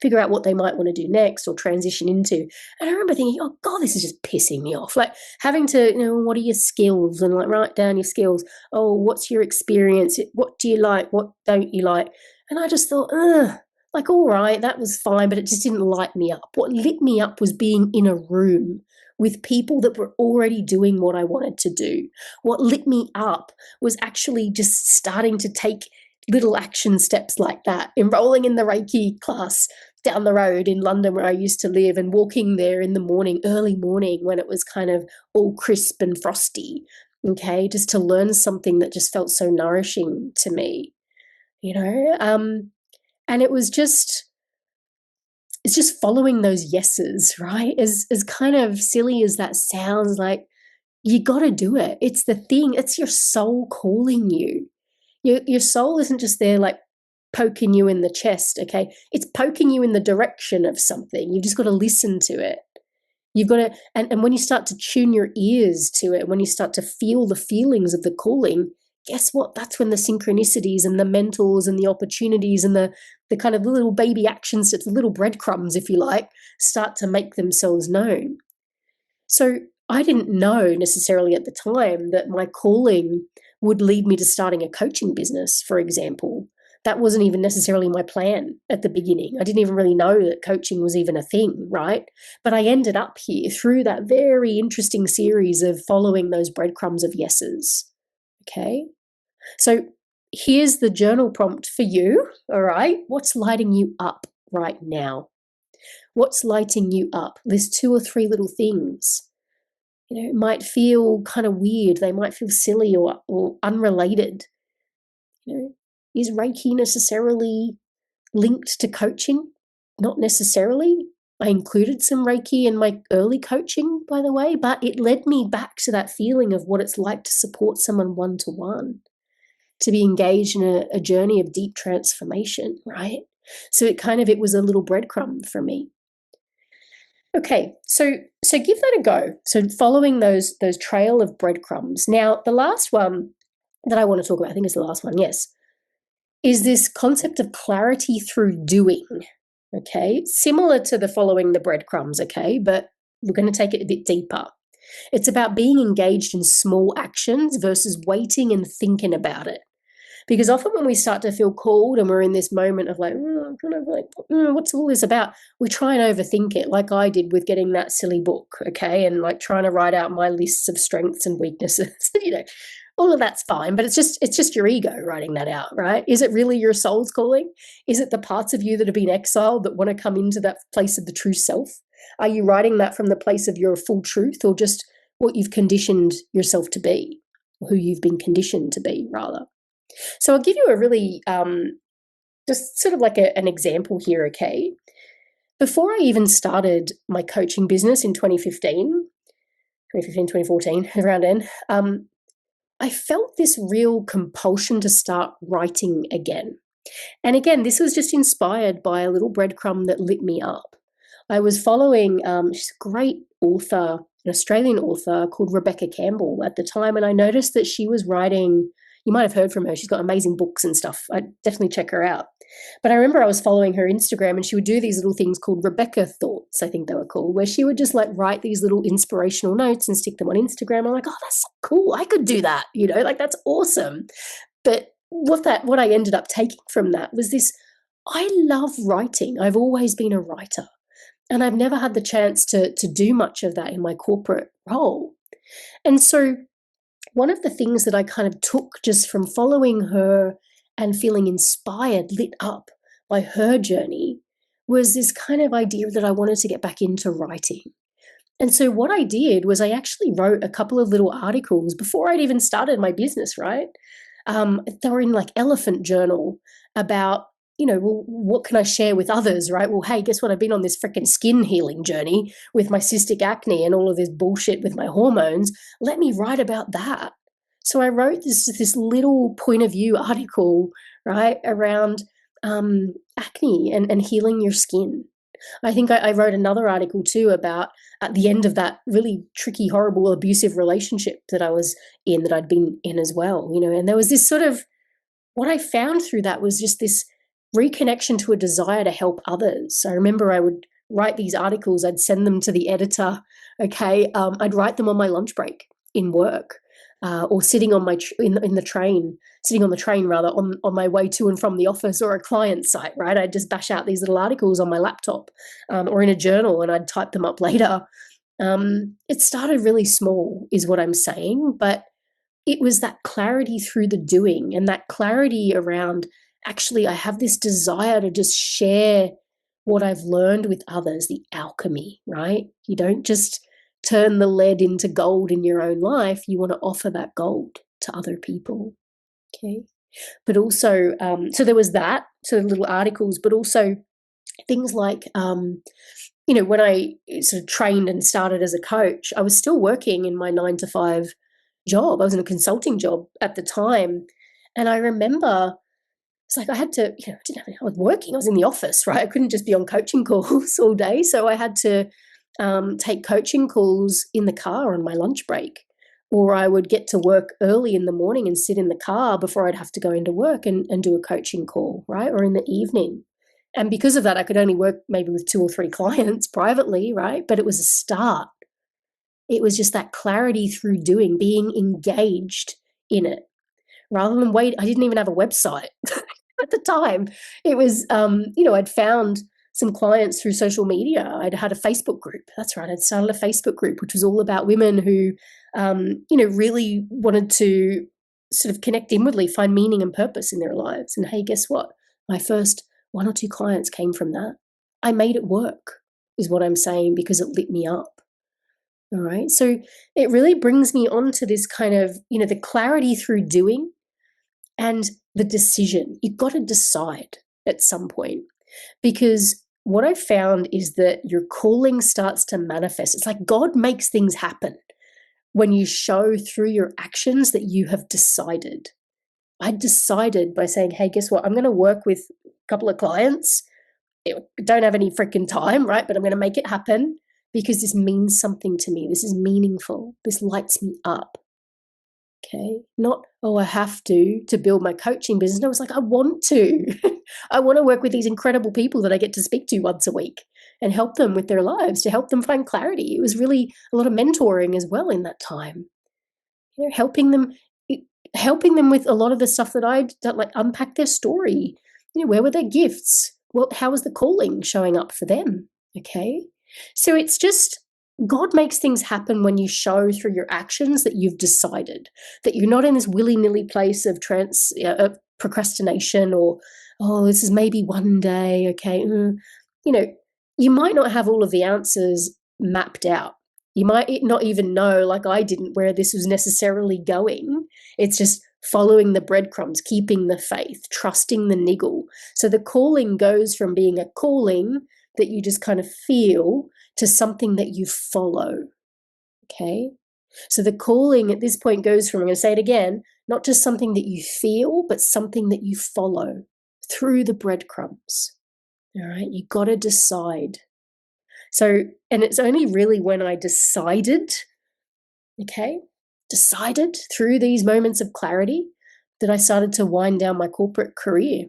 figure out what they might want to do next or transition into. And I remember thinking, oh God, this is just pissing me off. Like having to, what are your skills? And like write down your skills. Oh, what's your experience? What do you like? What don't you like? And I just thought, like, all right, that was fine, but it just didn't light me up. What lit me up was being in a room with people that were already doing what I wanted to do. What lit me up was actually just starting to take little action steps like that, enrolling in the Reiki class down the road in London where I used to live, and walking there in the morning, early morning, when it was kind of all crisp and frosty, okay, just to learn something that just felt so nourishing to me, and it's just following those yeses, right? As kind of silly as that sounds, like, you got to do it. It's the thing. It's your soul calling you. Your soul isn't just there like poking you in the chest, okay? It's poking you in the direction of something. You've just got to listen to it. You've got to, and when you start to tune your ears to it, when you start to feel the feelings of the calling, guess what? That's when the synchronicities and the mentals and the opportunities and the kind of little baby action steps, the little breadcrumbs, if you like, start to make themselves known. So I didn't know necessarily at the time that my calling would lead me to starting a coaching business, for example. That wasn't even necessarily my plan at the beginning. I didn't even really know that coaching was even a thing, right? But I ended up here through that very interesting series of following those breadcrumbs of yeses. Okay. So here's the journal prompt for you. All right. What's lighting you up right now? What's lighting you up? List 2 or 3 little things. It might feel kind of weird. They might feel silly or unrelated. Is Reiki necessarily linked to coaching? Not necessarily. I included some Reiki in my early coaching, by the way, but it led me back to that feeling of what it's like to support someone one-to-one, to be engaged in a journey of deep transformation, right? So it was a little breadcrumb for me. Okay, so give that a go. So following those trail of breadcrumbs. Now, the last one that I want to talk about, I think it's the last one, yes, is this concept of clarity through doing. Okay, similar to the following the breadcrumbs, okay, but we're going to take it a bit deeper. It's about being engaged in small actions versus waiting and thinking about it. Because often when we start to feel called and we're in this moment of what's all this about? We try and overthink it, like I did with getting that silly book, okay, and like trying to write out my lists of strengths and weaknesses. All of that's fine, but it's just your ego writing that out, right? Is it really your soul's calling? Is it the parts of you that have been exiled that want to come into that place of the true self? Are you writing that from the place of your full truth, or just what you've conditioned yourself to be, or who you've been conditioned to be, rather? So I'll give you a really, just sort of like an example here, okay? Before I even started my coaching business in 2014, around then, I felt this real compulsion to start writing again. And again, this was just inspired by a little breadcrumb that lit me up. I was following, she's a great author, an Australian author called Rebecca Campbell at the time, and I noticed that she was writing. You might have heard from her. She's got amazing books and stuff. I'd definitely check her out. But I remember I was following her Instagram and she would do these little things called Rebecca Thoughts, I think they were called, where she would just like write these little inspirational notes and stick them on Instagram. I'm like, oh, that's so cool. I could do that. That's awesome. But what I ended up taking from that was this, I love writing. I've always been a writer. And I've never had the chance to do much of that in my corporate role. And so one of the things that I kind of took just from following her and feeling inspired, lit up by her journey, was this kind of idea that I wanted to get back into writing. And so what I did was I actually wrote a couple of little articles before I'd even started my business, right? They were in like Elephant Journal about, what can I share with others, right? Well, hey, guess what? I've been on this freaking skin healing journey with my cystic acne and all of this bullshit with my hormones. Let me write about that. So I wrote this little point of view article, right, around acne and healing your skin. I think I wrote another article too about at the end of that really tricky, horrible, abusive relationship that I was in, that I'd been in as well, and there was this sort of, what I found through that was just this reconnection to a desire to help others. I remember I would write these articles, I'd send them to the editor, okay, I'd write them on my lunch break in work, or sitting on on the train rather, on my way to and from the office or a client site, right? I'd just bash out these little articles on my laptop, or in a journal, and I'd type them up later. It started really small is what I'm saying, but it was that clarity through the doing, and that clarity around, actually, I have this desire to just share what I've learned with others, the alchemy, right? You don't just turn the lead into gold in your own life. You want to offer that gold to other people, okay? But also, so there was that, so little articles, but also things like, when I sort of trained and started as a coach, I was still working in my 9-to-5 job. I was in a consulting job at the time. And I remember it's like I had to, I was working, I was in the office, right? I couldn't just be on coaching calls all day. So I had to take coaching calls in the car on my lunch break, or I would get to work early in the morning and sit in the car before I'd have to go into work and do a coaching call, right? Or in the evening. And because of that, I could only work maybe with 2 or 3 clients privately, right? But it was a start. It was just that clarity through doing, being engaged in it rather than wait. I didn't even have a website at the time. It was, I'd found some clients through social media. I'd had a Facebook group. That's right. I'd started a Facebook group, which was all about women who, really wanted to sort of connect inwardly, find meaning and purpose in their lives. And hey, guess what? My first 1 or 2 clients came from that. I made it work, is what I'm saying, because it lit me up. All right. So it really brings me on to this kind of, the clarity through doing and the decision. You've got to decide at some point, because what I found is that your calling starts to manifest. It's like God makes things happen when you show through your actions that you have decided. I decided by saying, hey, guess what? I'm going to work with a couple of clients. Don't have any freaking time, right? But I'm going to make it happen because this means something to me. This is meaningful. This lights me up. Okay. Not, I have to build my coaching business. No, it's like, I want to. I want to work with these incredible people that I get to speak to once a week and help them with their lives, to help them find clarity. It was really a lot of mentoring as well in that time. Helping them with a lot of the stuff that I'd done, like unpack their story. Where were their gifts? Well, how was the calling showing up for them? Okay. So it's just, God makes things happen when you show through your actions that you've decided, that you're not in this willy-nilly place of procrastination or, this is maybe one day, okay. You might not have all of the answers mapped out. You might not even know, like I didn't, where this was necessarily going. It's just following the breadcrumbs, keeping the faith, trusting the niggle. So the calling goes from being a calling that you just kind of feel to something that you follow. Okay. So the calling at this point goes from, I'm going to say it again, not just something that you feel, but something that you follow through the breadcrumbs. All right. You got to decide. So, and it's only really when I decided through these moments of clarity that I started to wind down my corporate career.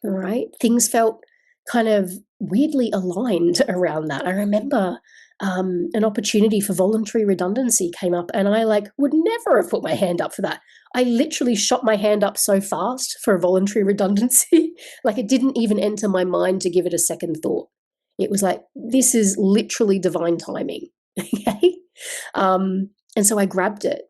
All right. Things felt kind of weirdly aligned around that. I remember an opportunity for voluntary redundancy came up, and I would never have put my hand up for that. I literally shot my hand up so fast for a voluntary redundancy. It didn't even enter my mind to give it a second thought. It was like, this is literally divine timing. Okay. And so I grabbed it.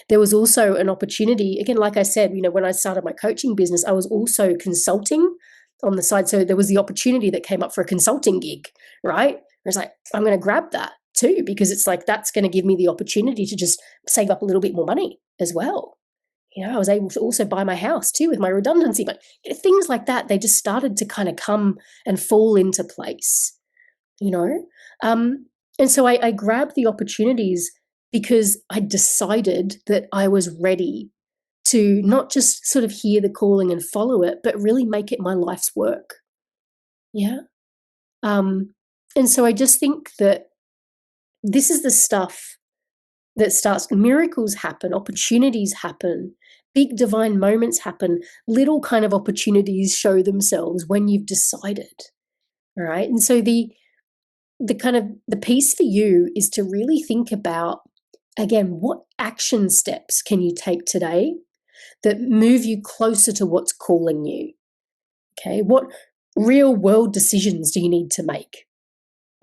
There was also an opportunity, again, like I said, when I started my coaching business, I was also consulting on the side. So there was the opportunity that came up for a consulting gig, right? I was like, I'm going to grab that too, because it's like, that's going to give me the opportunity to just save up a little bit more money as well. I was able to also buy my house too with my redundancy, but things like that, they just started to kind of come and fall into place, And so I grabbed the opportunities because I decided that I was ready to not just sort of hear the calling and follow it, but really make it my life's work. Yeah. And so I just think that this is the stuff that starts, miracles happen, opportunities happen, big divine moments happen, little kind of opportunities show themselves when you've decided. All right. And so the kind of the piece for you is to really think about, again, what action steps can you take today that move you closer to what's calling you? Okay. What real world decisions do you need to make?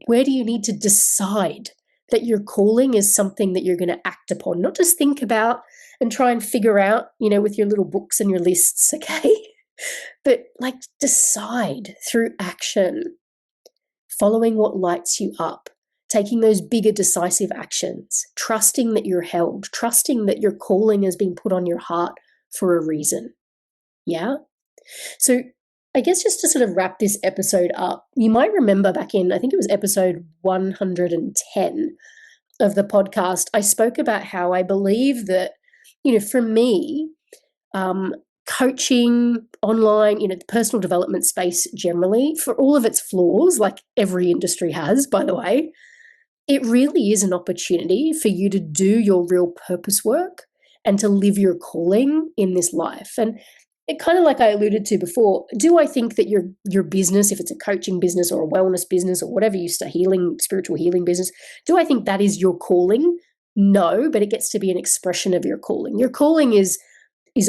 Where do you need to decide that your calling is something that you're going to act upon, not just think about and try and figure out, with your little books and your lists, okay? But decide through action, following what lights you up, taking those bigger decisive actions, trusting that you're held, trusting that your calling has been put on your heart for a reason. Yeah? So I guess just to sort of wrap this episode up, you might remember back in, I think it was episode 110 of the podcast, I spoke about how I believe that, for me, coaching online, the personal development space generally, for all of its flaws, like every industry has, by the way, it really is an opportunity for you to do your real purpose work and to live your calling in this life. And it kind of like I alluded to before, do I think that your business, if it's a coaching business or a wellness business or whatever you start spiritual healing business, do I think that is your calling? No, but it gets to be an expression of your calling. Your calling is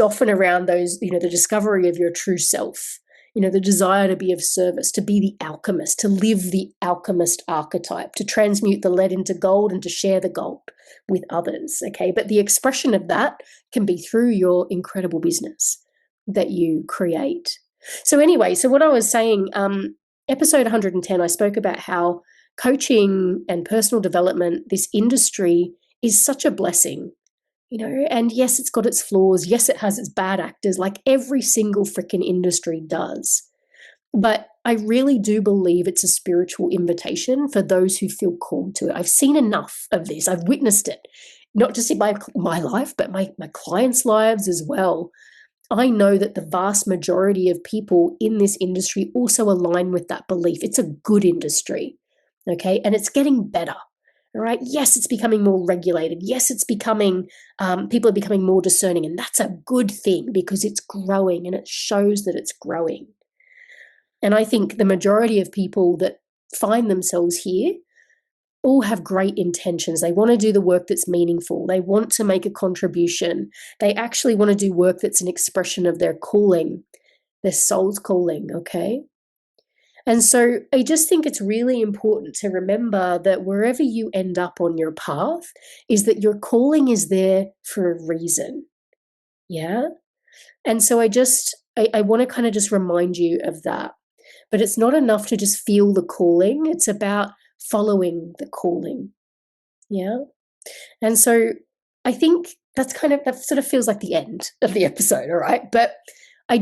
often around those, the discovery of your true self, the desire to be of service, to be the alchemist, to live the alchemist archetype, to transmute the lead into gold and to share the gold with others. Okay. But the expression of that can be through your incredible business that you create. So anyway, so what I was saying, episode 110, I spoke about how coaching and personal development, this industry is such a blessing, and yes, it's got its flaws. Yes, it has its bad actors, like every single freaking industry does. But I really do believe it's a spiritual invitation for those who feel called to it. I've seen enough of this. I've witnessed it, not just in my life, but my clients' lives as well. I know that the vast majority of people in this industry also align with that belief. It's a good industry, okay? And it's getting better. All right. Yes, it's becoming more regulated. Yes, it's becoming, people are becoming more discerning. And that's a good thing because it's growing and it shows that it's growing. And I think the majority of people that find themselves here all have great intentions. They want to do the work that's meaningful. They want to make a contribution. They actually want to do work that's an expression of their calling, their soul's calling. Okay. And so I just think it's really important to remember that wherever you end up on your path is that your calling is there for a reason. Yeah. And so I want to kind of just remind you of that. But it's not enough to just feel the calling. It's about following the calling. Yeah. And so I think that sort of feels like the end of the episode. All right. But I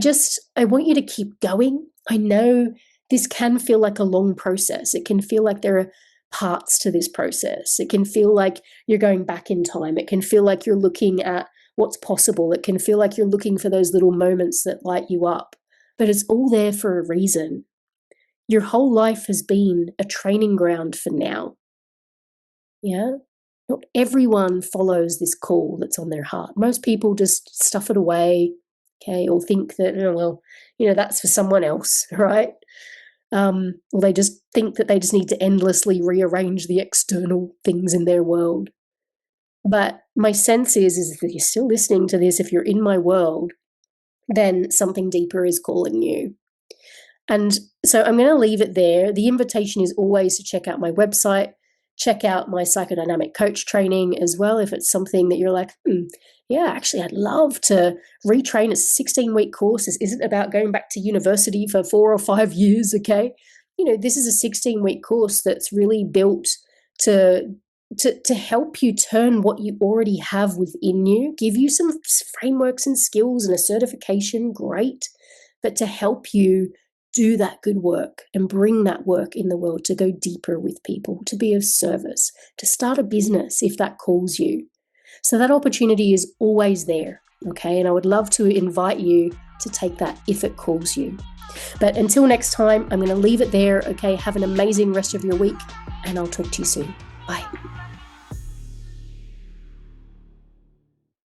want you to keep going. I know this can feel like a long process. It can feel like there are parts to this process. It can feel like you're going back in time. It can feel like you're looking at what's possible. It can feel like you're looking for those little moments that light you up. But it's all there for a reason. Your whole life has been a training ground for now. Yeah? Not everyone follows this call that's on their heart. Most people just stuff it away, okay, or think that, that's for someone else, right? Or they just think that they just need to endlessly rearrange the external things in their world. But my sense is that you're still listening to this. If you're in my world, then something deeper is calling you. And so I'm going to leave it there. The invitation is always to check out my website, check out my psychodynamic coach training as well. If it's something that you're like, yeah, actually, I'd love to retrain. It's a 16-week course. This isn't about going back to university for 4 or 5 years, okay? This is a 16-week course that's really built to help you turn what you already have within you, give you some frameworks and skills and a certification, great, but to help you do that good work and bring that work in the world to go deeper with people, to be of service, to start a business if that calls you. So that opportunity is always there, okay? And I would love to invite you to take that if it calls you. But until next time, I'm going to leave it there, okay? Have an amazing rest of your week, and I'll talk to you soon. Bye.